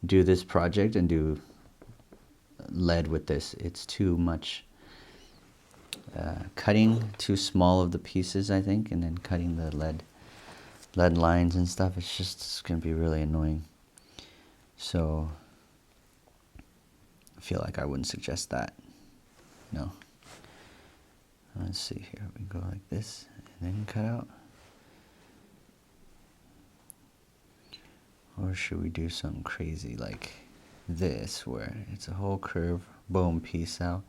do this project and do lead with this. It's too much cutting, too small of the pieces, I think, and then cutting the lead lines and stuff. It's going to be really annoying. So I feel like I wouldn't suggest that. No. Let's see here. We go like this and then cut out. Or should we do something crazy like this, where it's a whole curve, boom, piece out,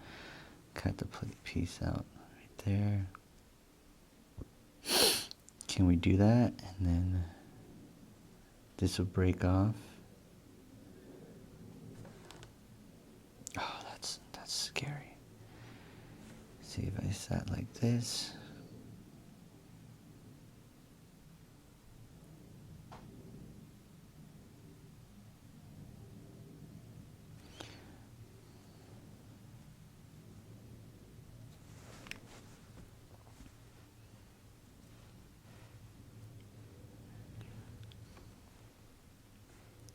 cut the piece out right there. Can we do that? And then this will break off. Oh, that's scary. See if I sat like this.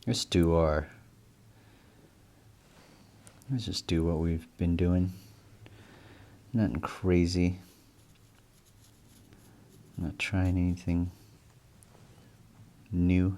Let's just do what we've been doing. Nothing crazy. I'm not trying anything new.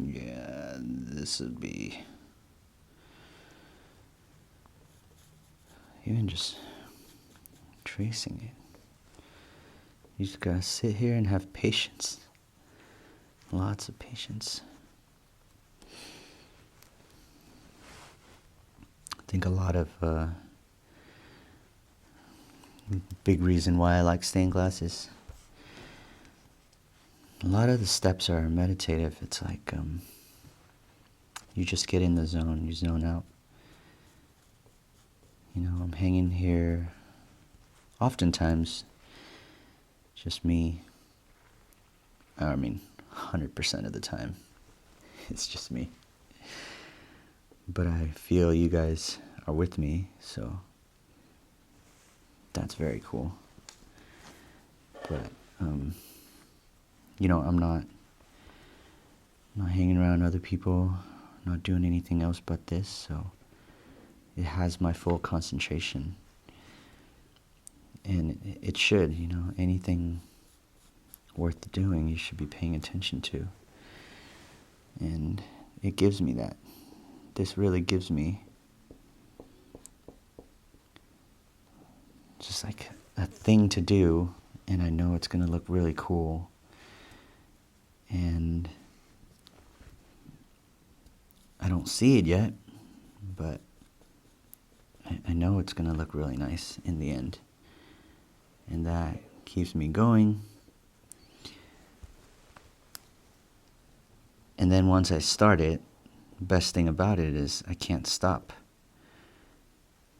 Yeah, this would be even just tracing it. You just gotta sit here and have patience. Lots of patience. I think a lot of big reason why I like stained glass is a lot of the steps are meditative. It's like you just get in the zone, you zone out. I'm hanging here oftentimes, just me. I mean, 100% of the time, it's just me. But I feel you guys are with me, so that's very cool. But, I'm not hanging around other people, not doing anything else but this, so it has my full concentration. And it should, anything worth doing, you should be paying attention to. And it gives me that. This really gives me just like a thing to do, and I know it's going to look really cool. And I don't see it yet, but I know it's going to look really nice in the end. And that keeps me going. And then once I start it, the best thing about it is I can't stop.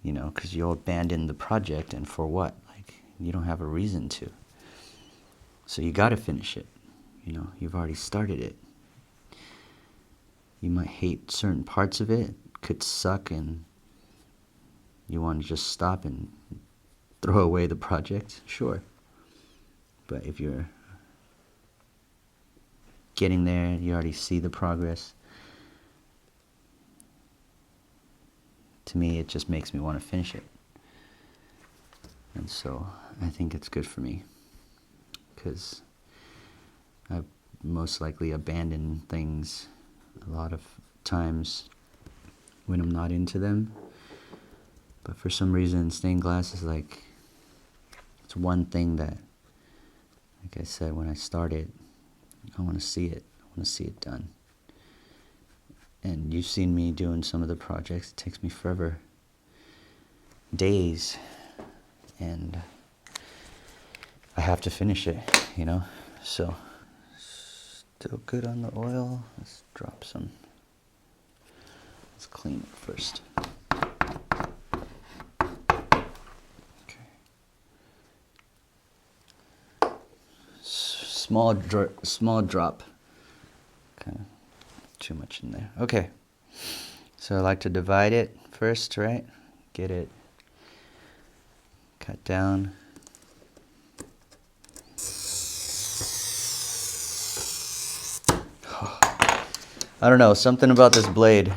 Because you'll abandon the project, and for what? Like, you don't have a reason to. So you got to finish it. You've already started it. You might hate certain parts of it, could suck, and you want to just stop and throw away the project, sure. But if you're getting there, you already see the progress. To me, it just makes me want to finish it. And so I think it's good for me, because I most likely abandon things a lot of times when I'm not into them. But for some reason, stained glass is it's one thing that, like I said, when I start it, I want to see it. I want to see it done. And you've seen me doing some of the projects. It takes me forever, days, and I have to finish it, So, still good on the oil. Let's drop some. Let's clean it first. Okay. Small drop. Kind of too much in there. Okay. So I like to divide it first, right? Get it cut down. I don't know, something about this blade.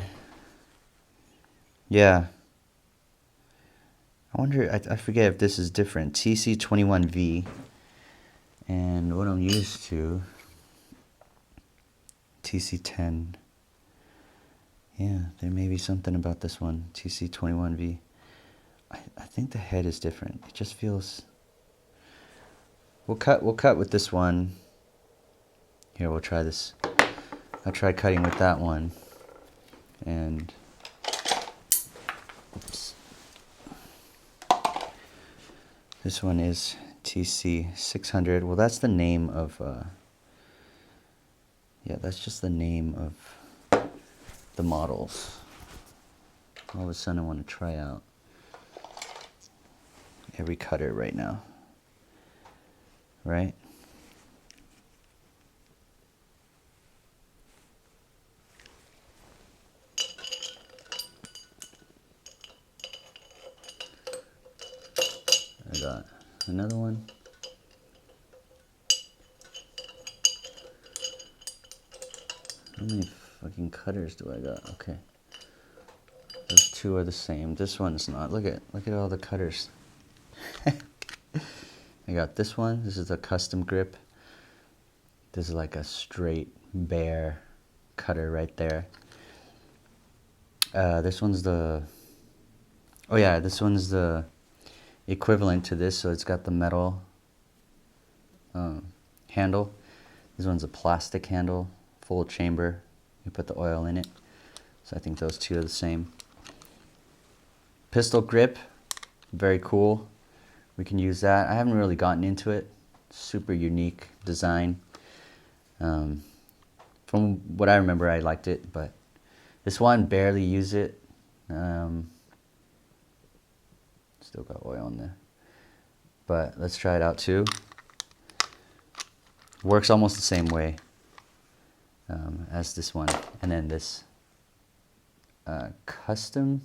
Yeah. I wonder, I forget if this is different. TC21V. And what I'm used to, TC10. Yeah, there may be something about this one, TC21V. I think the head is different. It just feels... We'll cut with this one. Here, we'll try this. I'll try cutting with that one. And... Oops. This one is TC600. Well, that's the name of... yeah, that's just the name of the models. All of a sudden I want to try out every cutter right now. Right? I got another one. How many fucking cutters do I got? Okay. Those two are the same. This one's not. Look at all the cutters. I got this one. This is a custom grip. This is like a straight bare cutter right there. This one's the... Oh yeah, this one's the equivalent to this. So it's got the metal handle. This one's a plastic handle, full chamber. You put the oil in it. So I think those two are the same. Pistol grip, very cool. We can use that. I haven't really gotten into it. Super unique design. From what I remember, I liked it, but this one, barely use it. Still got oil on there. But let's try it out too. Works almost the same way as this one. And then this custom,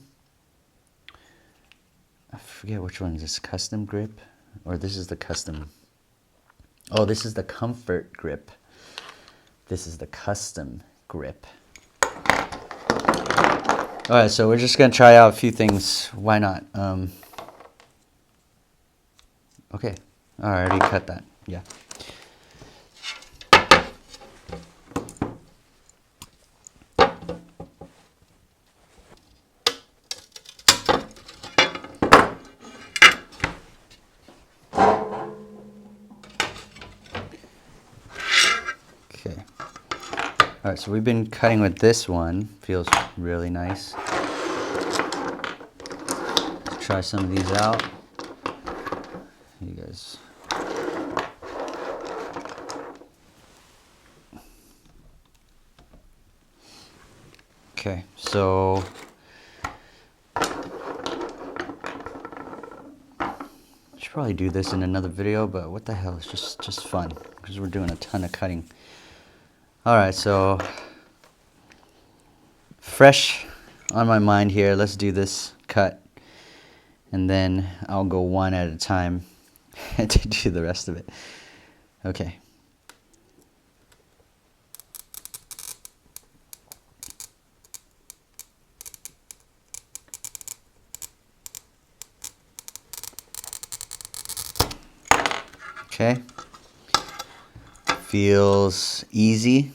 I forget which one is this, custom grip? Or this is the custom. Oh, this is the comfort grip. This is the custom grip. All right, so we're just gonna try out a few things. Why not? Okay, I already cut that, yeah. Okay. All right, so we've been cutting with this one. Feels really nice. Let's try some of these out. You guys. Okay, so should probably do this in another video, but what the hell, it's just fun because we're doing a ton of cutting. All right, so fresh on my mind here. Let's do this cut, and then I'll go one at a time to do the rest of it. Okay. Okay. Feels easy.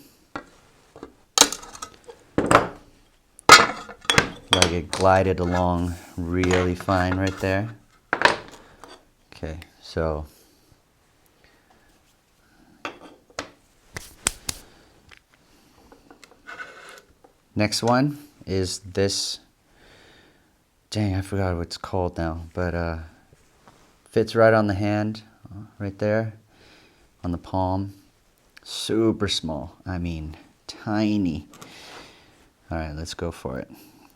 Like it glided along really fine right there. Okay, so next one is this. Dang, I forgot what it's called now, but fits right on the hand, right there, on the palm. Super small, I mean tiny. All right, let's go for it.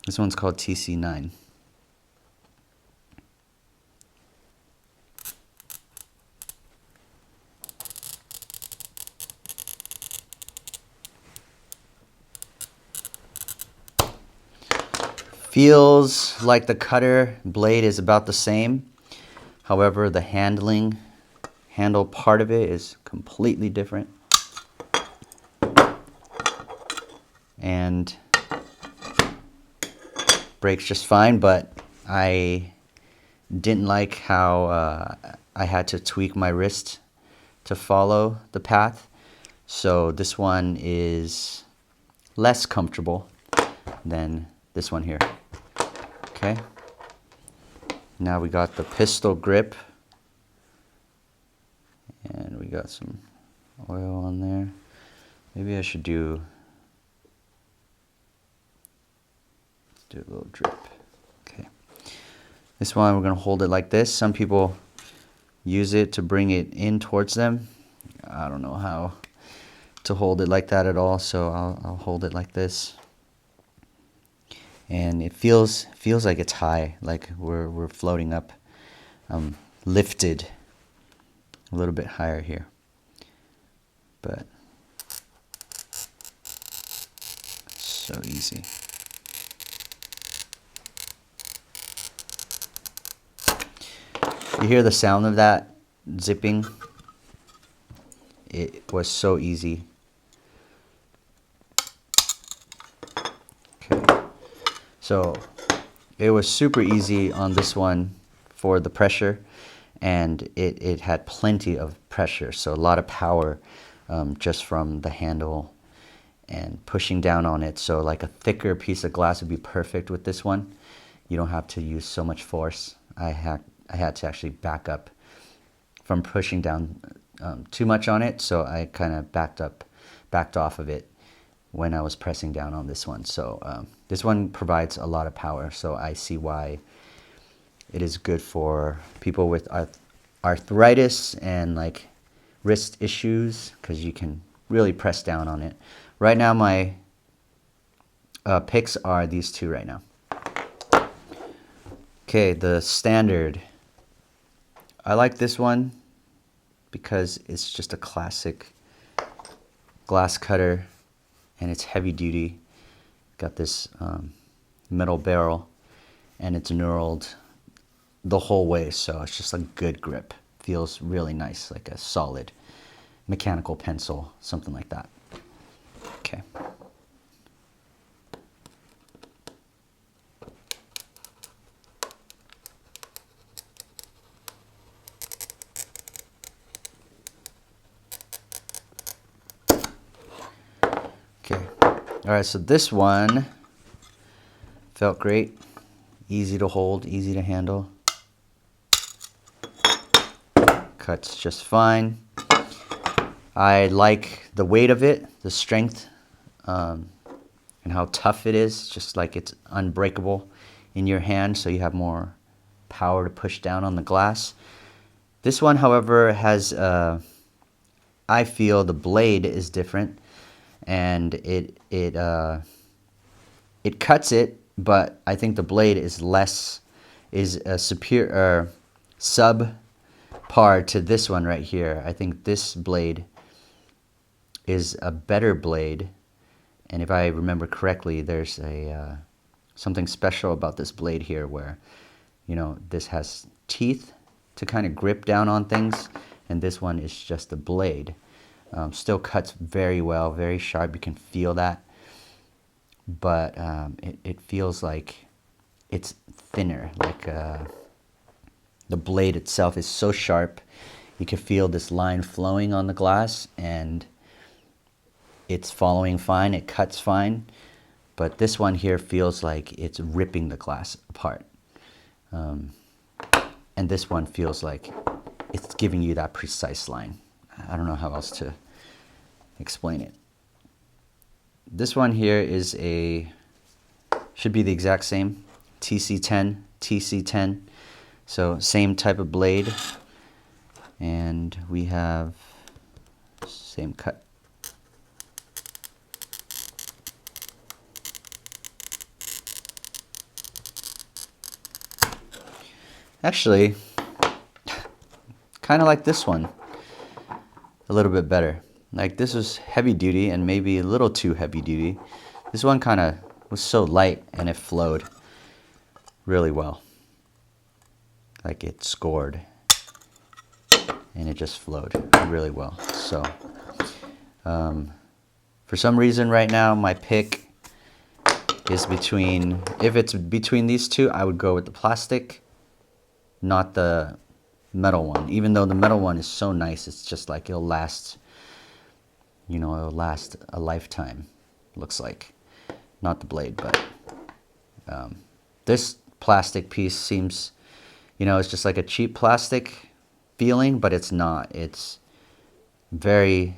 This one's called TC9. Feels like the cutter blade is about the same. However, the handle part of it is completely different. And breaks just fine, but I didn't like how I had to tweak my wrist to follow the path. So this one is less comfortable than this one here. Okay. Now we got the pistol grip. And we got some oil on there. Maybe I should do a little drip. Okay. This one we're gonna hold it like this. Some people use it to bring it in towards them. I don't know how to hold it like that at all, so I'll hold it like this. And it feels like it's high, like we're floating up, lifted a little bit higher here. But so easy. You hear the sound of that zipping? It was so easy. Okay. So it was super easy on this one for the pressure, and it had plenty of pressure, so a lot of power just from the handle and pushing down on it. So like a thicker piece of glass would be perfect with this one. You don't have to use so much force. I had to actually back up from pushing down too much on it, so I kind of backed off of it when I was pressing down on this one. So this one provides a lot of power, so I see why it is good for people with arthritis and like wrist issues, because you can really press down on it. Right now my picks are these two right now. Okay, the standard. I like this one because it's just a classic glass cutter and it's heavy duty. Got this metal barrel and it's knurled the whole way, so it's just a good grip. Feels really nice, like a solid mechanical pencil, something like that. Okay. Okay. All right, so this one felt great. Easy to hold, easy to handle. Cuts just fine. I like the weight of it, the strength, and how tough it is. Just like it's unbreakable in your hand, so you have more power to push down on the glass. This one, however, has, I feel the blade is different, and it cuts it, but I think the blade is a superior, subpar to this one right here. I think this blade is a better blade, and if I remember correctly, there's a something special about this blade here where, you know, this has teeth to kind of grip down on things, and this one is just a blade. Still cuts very well, very sharp. You can feel that, but it feels like it's thinner. Like the blade itself is so sharp, you can feel this line flowing on the glass, and it's following fine. It cuts fine, but this one here feels like it's ripping the glass apart. And this one feels like it's giving you that precise line. I don't know how else to explain it. This one here should be the exact same, TC10, TC10. So same type of blade, and we have same cut. Actually, kind of like this one a little bit better. Like this was heavy duty and maybe a little too heavy duty. This one kind of was so light and it flowed really well. Like it scored and it just flowed really well. So for some reason right now my pick is between, if it's between these two, I would go with the plastic, not the metal one. Even though the metal one is so nice, it's just like it'll last, you know, it'll last a lifetime, looks like. Not the blade, but this plastic piece seems, you know, it's just like a cheap plastic feeling, but it's not. It's very,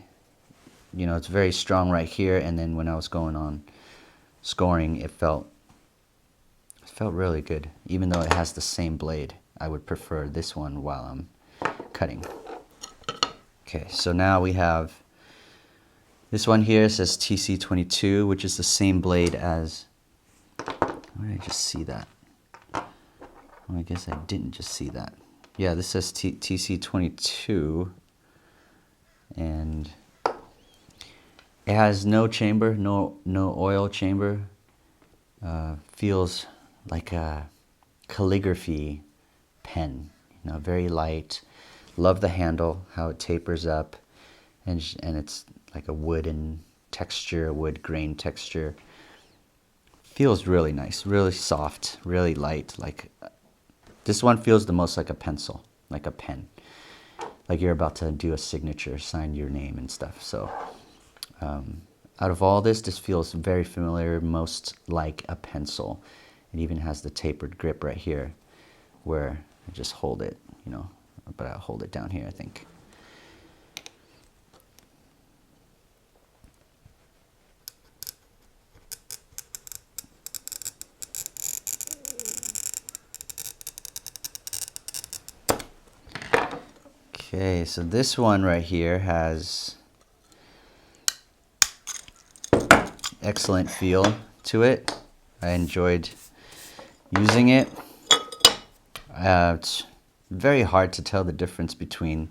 you know, it's very strong right here, and then when I was going on scoring, it felt really good. Even though it has the same blade, I would prefer this one while I'm cutting. Okay, so now we have this one here, says TC22, which is the same blade as, where did I just see that? Well, I guess I didn't just see that. Yeah, this says TC22, and it has no chamber, no oil chamber. Feels like a calligraphy pen, you know, very light. Love the handle, how it tapers up, and it's like a wooden texture, a wood grain texture. Feels really nice, really soft, really light. Like this one feels the most like a pencil, like a pen, like you're about to do a signature, sign your name and stuff. So out of all this feels very familiar, most like a pencil. It even has the tapered grip right here where I just hold it, you know, but I'll hold it down here, I think. Okay, so this one right here has excellent feel to it. I enjoyed using it. It's very hard to tell the difference between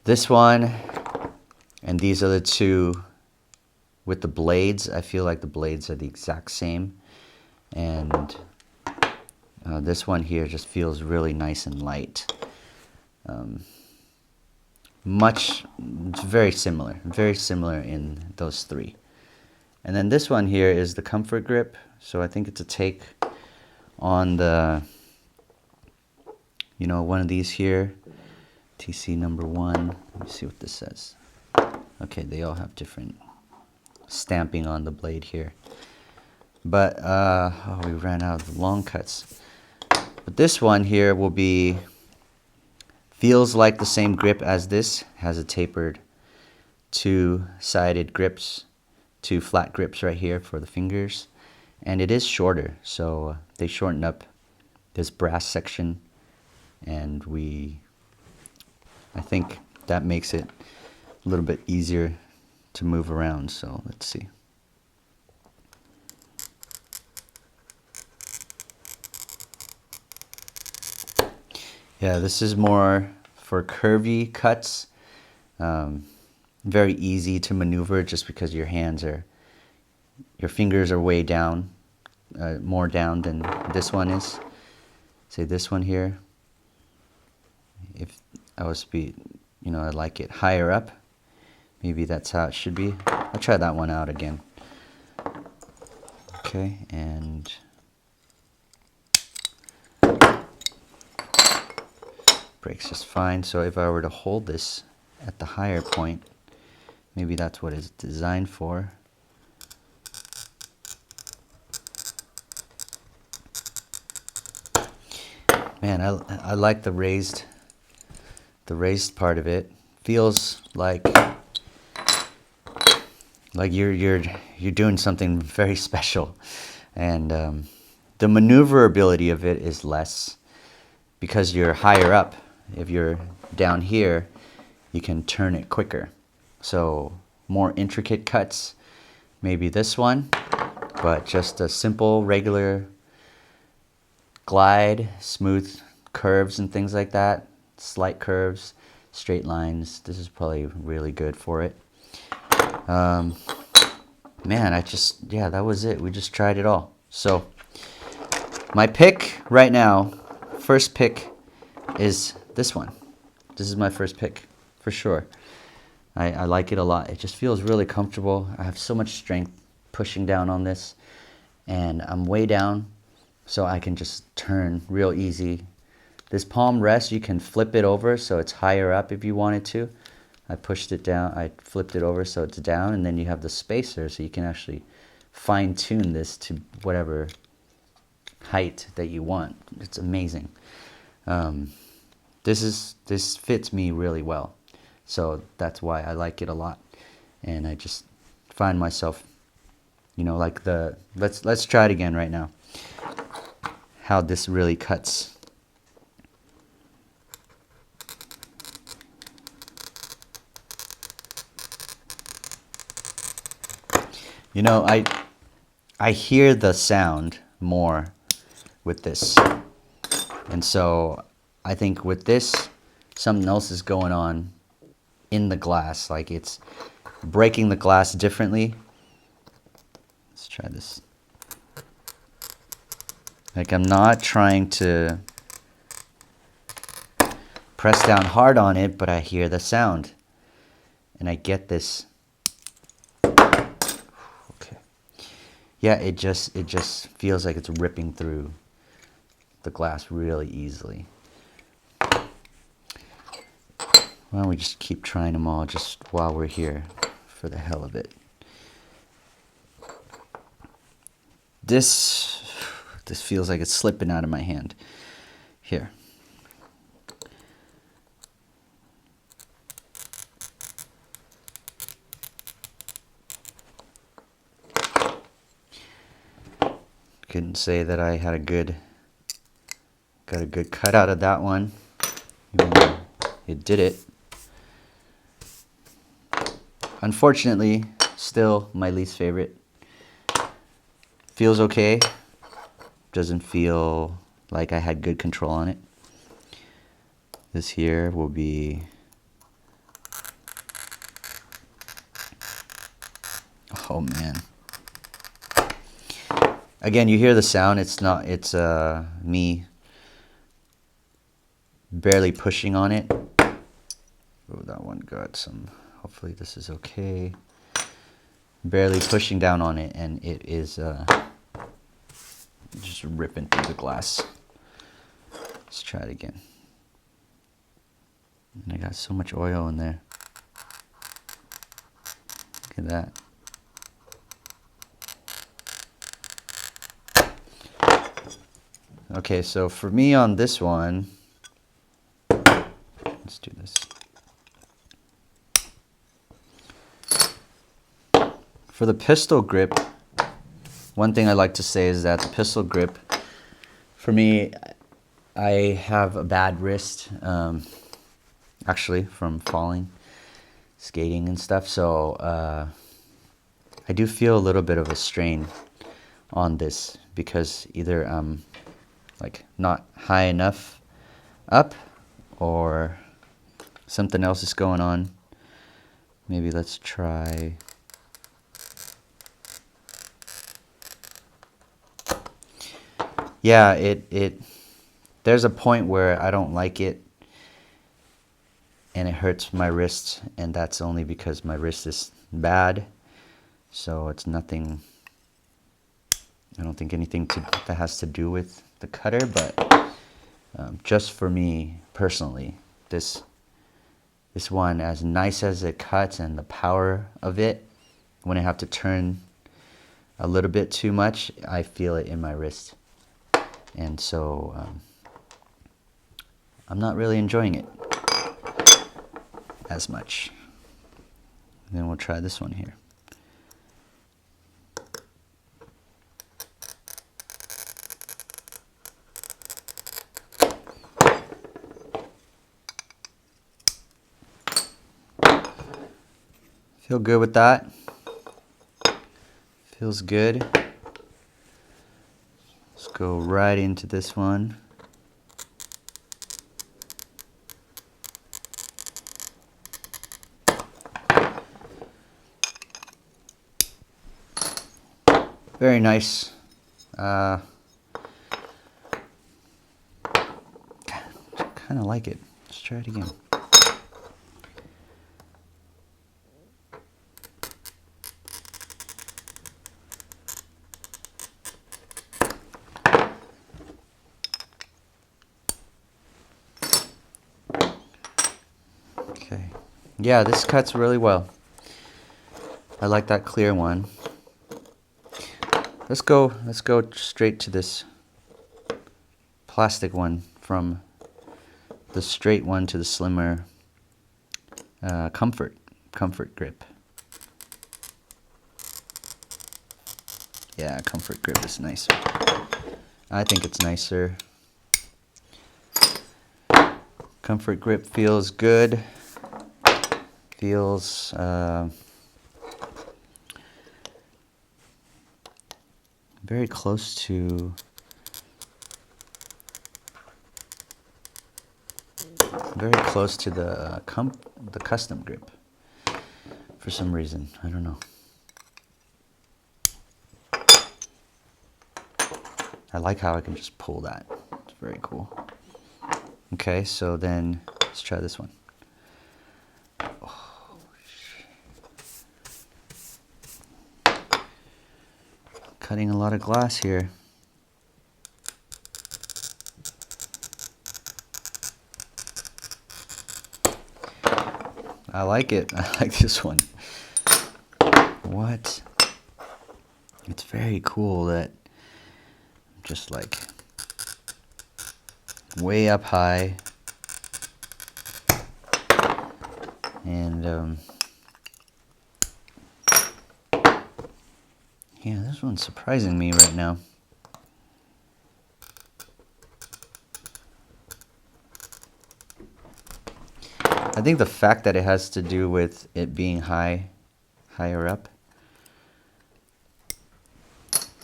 this one and these other two with the blades. I feel like the blades are the exact same. And this one here just feels really nice and light. It's very similar in those three. And then this one here is the comfort grip. So I think it's a take on the, one of these here, TC number 1. Let me see what this says. Okay, they all have different stamping on the blade here. But, we ran out of the long cuts. But this one here feels like the same grip as this. Has a tapered two-sided grips, two flat grips right here for the fingers. And it is shorter, so they shortened up this brass section. And I think that makes it a little bit easier to move around. So let's see. Yeah, this is more for curvy cuts. Very easy to maneuver just because your fingers are way down, more down than this one is. Say this one here. If I was I like it higher up. Maybe that's how it should be. I'll try that one out again. Okay, and breaks just fine. So if I were to hold this at the higher point, maybe that's what it's designed for. Man, I like the raised part of it. Feels like you're doing something very special, and the maneuverability of it is less because you're higher up. If you're down here, you can turn it quicker. So more intricate cuts, maybe this one, but just a simple regular glide, smooth curves and things like that, slight curves, straight lines. This is probably really good for it. Man, that was it. We just tried it all. So my pick right now, first pick is this one. This is my first pick for sure. I like it a lot. It just feels really comfortable. I have so much strength pushing down on this, and I'm way down, so I can just turn real easy. This palm rest, you can flip it over so it's higher up if you wanted to. I pushed it down, I flipped it over so it's down, and then you have the spacer so you can actually fine tune this to whatever height that you want. It's amazing. This fits me really well. So that's why I like it a lot. And I just find myself, let's try it again right now. How this really cuts. I hear the sound more with this. And so I think with this, something else is going on in the glass. Like it's breaking the glass differently. Let's try this. Like I'm not trying to press down hard on it, but I hear the sound. And I get this. Okay. Yeah, it just feels like it's ripping through the glass really easily. Why don't we just keep trying them all just while we're here for the hell of it. This feels like it's slipping out of my hand. Here. Couldn't say that I had got a good cut out of that one, even though it did it. Unfortunately, still my least favorite. Feels okay. Doesn't feel like I had good control on it. This here will be, oh man. Again, you hear the sound. It's me barely pushing on it. Oh, that one got some, hopefully this is okay. Barely pushing down on it, and it is just ripping through the glass. Let's try it again. And I got so much oil in there. Look at that. Okay, so for me on this one, let's do this. For the pistol grip, one thing I like to say is that the pistol grip, for me, I have a bad wrist, actually, from falling, skating and stuff. So I do feel a little bit of a strain on this because either I'm like not high enough up or something else is going on. Maybe let's try. Yeah, there's a point where I don't like it and it hurts my wrist, and that's only because my wrist is bad. So it's nothing, I don't think anything that has to do with the cutter, but just for me personally, this one, as nice as it cuts and the power of it, when I have to turn a little bit too much, I feel it in my wrist. And so I'm not really enjoying it as much. And then we'll try this one here. Feel good with that. Feels good. Let's go right into this one. Very nice. Kind of like it. Let's try it again. Okay. Yeah, this cuts really well. I like that clear one. Let's go straight to this plastic one, from the straight one to the slimmer comfort grip. Yeah, comfort grip is nicer. I think it's nicer. Comfort grip feels good. Feels very close to the custom grip for some reason. I don't know. I like how I can just pull that. It's very cool. Okay, so then let's try this one. Oh, cutting a lot of glass here. I like it. I like this one. What? It's very cool that just like way up high, and yeah, this one's surprising me right now. I think the fact that it has to do with it being higher up.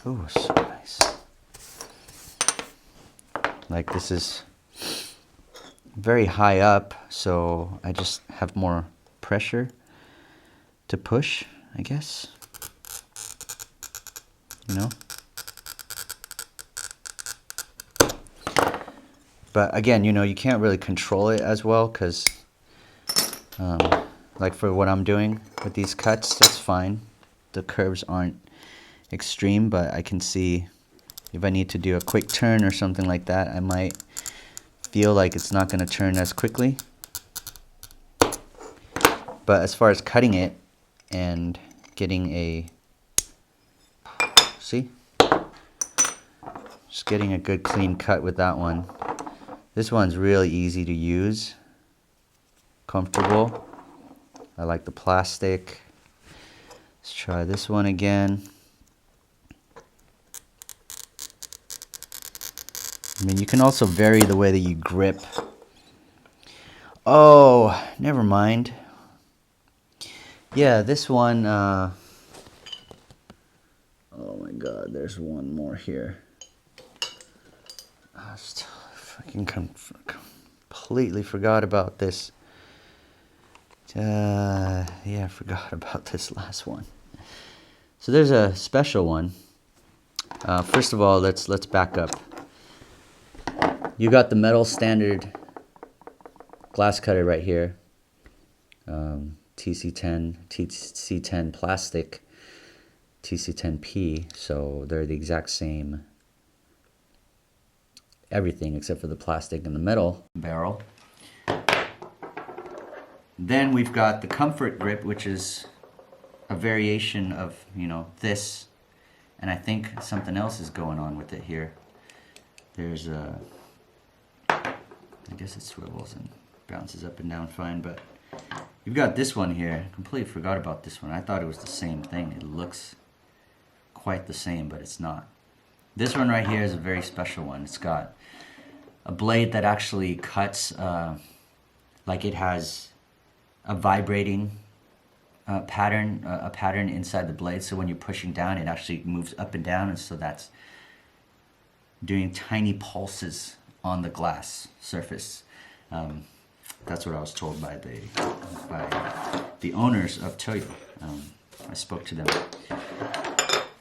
Oh, so nice. Like this is very high up, so I just have more pressure to push, I guess. You know? But again, you know, you can't really control it as well because, like for what I'm doing with these cuts, that's fine. The curves aren't extreme, but I can see if I need to do a quick turn or something like that, I might feel like it's not going to turn as quickly. But as far as cutting it and getting a, see? Just getting a good clean cut with that one. This one's really easy to use, comfortable. I like the plastic. Let's try this one again. I mean, you can also vary the way that you grip. Oh, never mind. Yeah, this one, oh my god, there's one more here. I just fucking completely forgot about this. Yeah, I forgot about this last one. So there's a special one. First of all, let's back up. You got the metal standard glass cutter right here. TC10, TC10 plastic, TC10P. So they're the exact same. Everything except for the plastic and the metal barrel. Then we've got the comfort grip, which is a variation of, you know, this. And I think something else is going on with it here. There's a, I guess it swivels and bounces up and down fine, but you've got this one here. Completely forgot about this one. I thought it was the same thing. It looks quite the same, but it's not. This one right here is a very special one. It's got a blade that actually cuts, like it has a vibrating pattern, a pattern inside the blade. So when you're pushing down, it actually moves up and down, and so that's doing tiny pulses on the glass surface. That's what I was told by the owners of Toyo. I spoke to them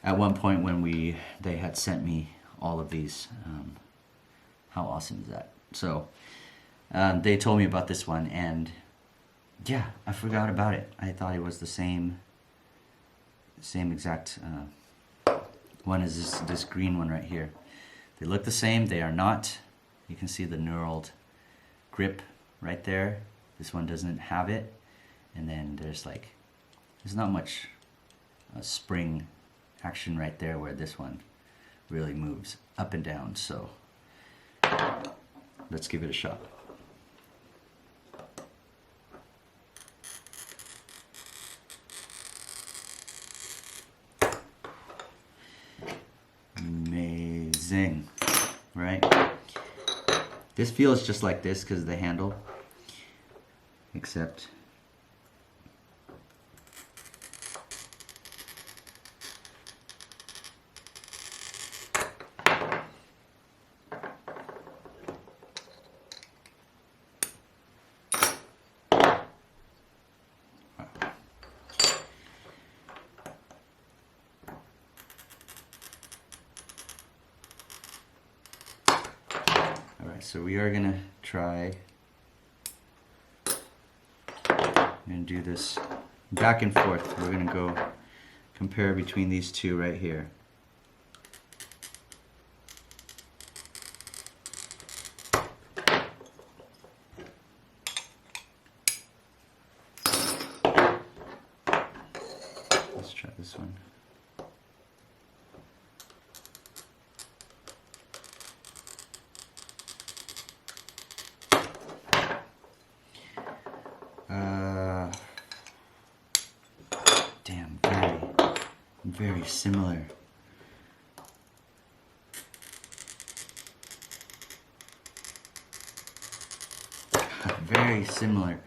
at one point when they had sent me all of these. How awesome is that? So they told me about this one, and yeah, I forgot about it. I thought it was the same exact one as this green one right here. They look the same. They are not. You can see the knurled grip right there. This one doesn't have it, and then there's not much spring action right there where this one really moves up and down. So let's give it a shot. Amazing, right? This feels just like this because of the handle, except so we are gonna try and do this back and forth. We're gonna go compare between these two right here. Let's try this one. Damn, very similar. Very similar.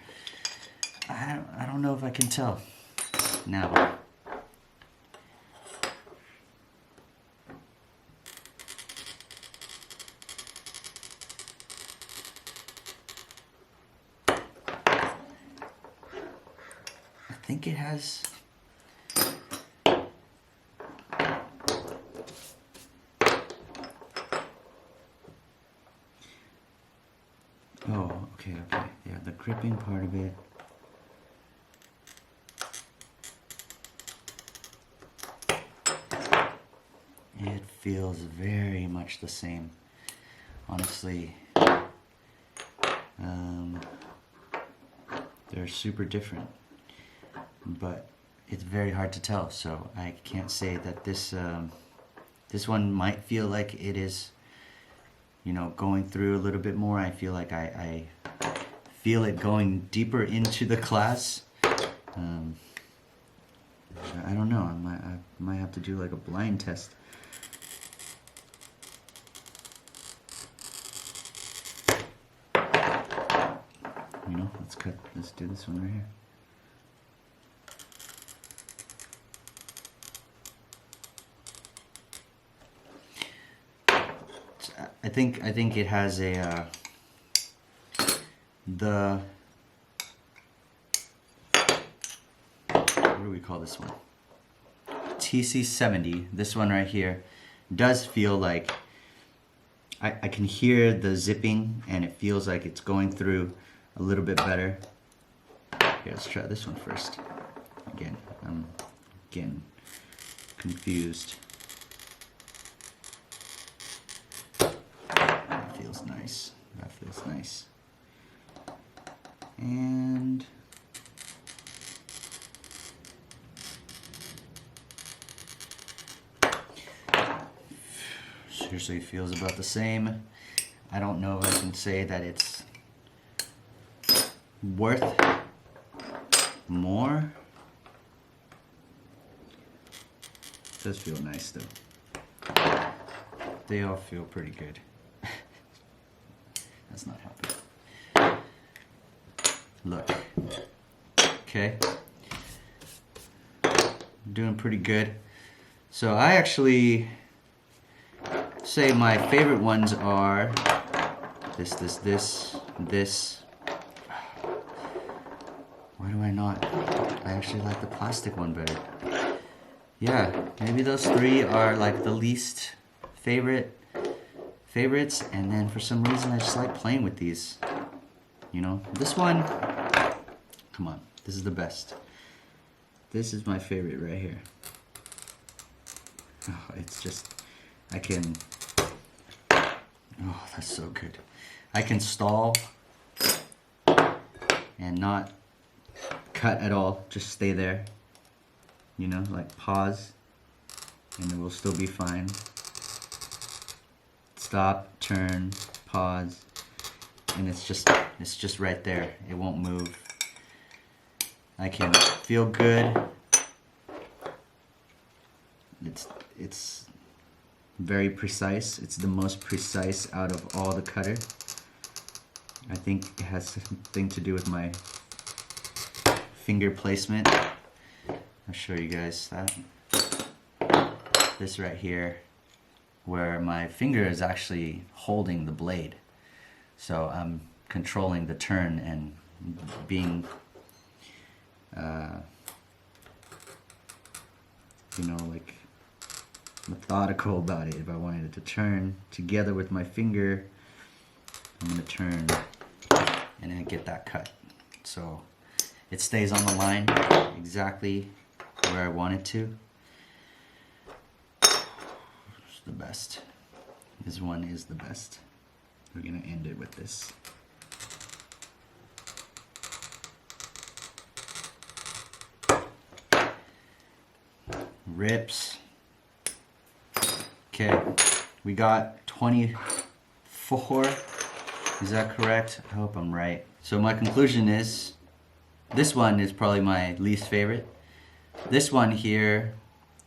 I don't know if I can tell now. think it has... Oh, okay. Yeah, the gripping part of it. It feels very much the same. Honestly, they're super different, but it's very hard to tell. So I can't say that this one might feel like it is, you know, going through a little bit more. I feel like I feel it going deeper into the class. I don't know. I might have to do like a blind test. You know, let's do this one right here. I think it has a what do we call this one? TC70. This one right here does feel like I can hear the zipping, and it feels like it's going through a little bit better. Here, let's try this one first. Again, I'm getting confused. That feels nice. That feels nice. And seriously feels about the same. I don't know if I can say that it's worth more. It does feel nice though. They all feel pretty good. That's not helping. Look. Okay. Doing pretty good. So I actually say my favorite ones are this. Why do I not? I actually like the plastic one better. Yeah, maybe those three are like the least favorites, and then for some reason I just like playing with these. You know, this one, come on, this is the best. This is my favorite right here. Oh, it's just, oh, that's so good. I can stall and not cut at all, just stay there. You know, like pause, and it will still be fine. Stop, turn, pause, and it's just right there. It won't move. I can feel good. It's very precise. It's the most precise out of all the cutter. I think it has something to do with my finger placement. I'll show you guys that. This right here, where my finger is actually holding the blade. So I'm controlling the turn and being, you know, like methodical about it. If I wanted it to turn together with my finger, I'm gonna turn and I get that cut. So it stays on the line exactly where I want it to. It's the best. This one is the best. We're gonna end it with this. Rips. Okay, we got 24. Is that correct? I hope I'm right. So my conclusion is, this one is probably my least favorite. This one here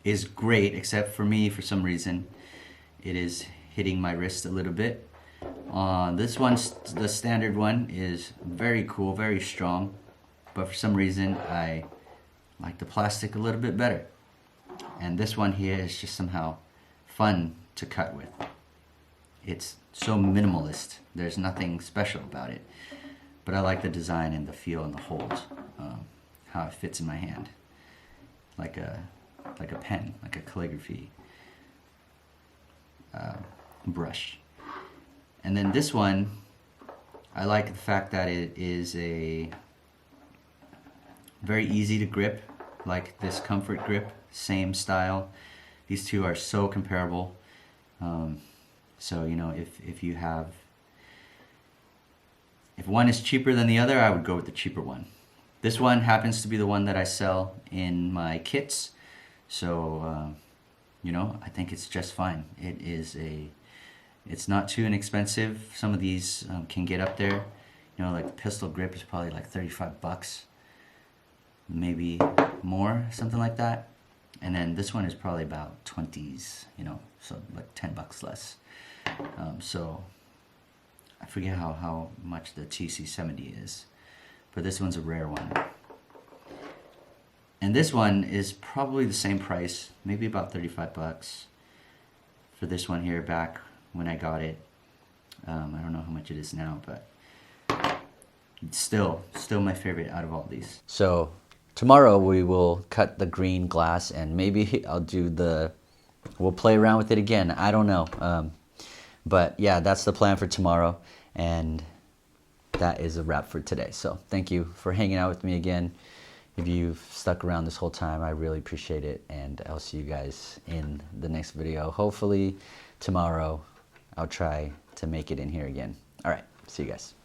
is great, except for me, for some reason, it is hitting my wrist a little bit. This one, the standard one, is very cool, very strong, but for some reason I like the plastic a little bit better. And this one here is just somehow fun to cut with. It's so minimalist. There's nothing special about it, but I like the design and the feel and the hold. how it fits in my hand, like a pen, like a calligraphy brush. And then this one, I like the fact that it is a very easy to grip, like this comfort grip, same style. These two are so comparable. So you know, if you have, if one is cheaper than the other, I would go with the cheaper one. This one happens to be the one that I sell in my kits, so you know, I think it's just fine. It's not too inexpensive. Some of these can get up there. You know, like the pistol grip is probably like 35 bucks, maybe more, something like that. And then this one is probably about 20s, you know, so like 10 bucks less. So I forget how much the TC70 is, but this one's a rare one. And this one is probably the same price, maybe about 35 bucks for this one here back when I got it. I don't know how much it is now, but it's still my favorite out of all these. So tomorrow we will cut the green glass, and maybe we'll play around with it again. I don't know. But yeah, that's the plan for tomorrow, and that is a wrap for today. So thank you for hanging out with me again. If you've stuck around this whole time, I really appreciate it, and I'll see you guys in the next video. Hopefully tomorrow I'll try to make it in here again. All right, see you guys.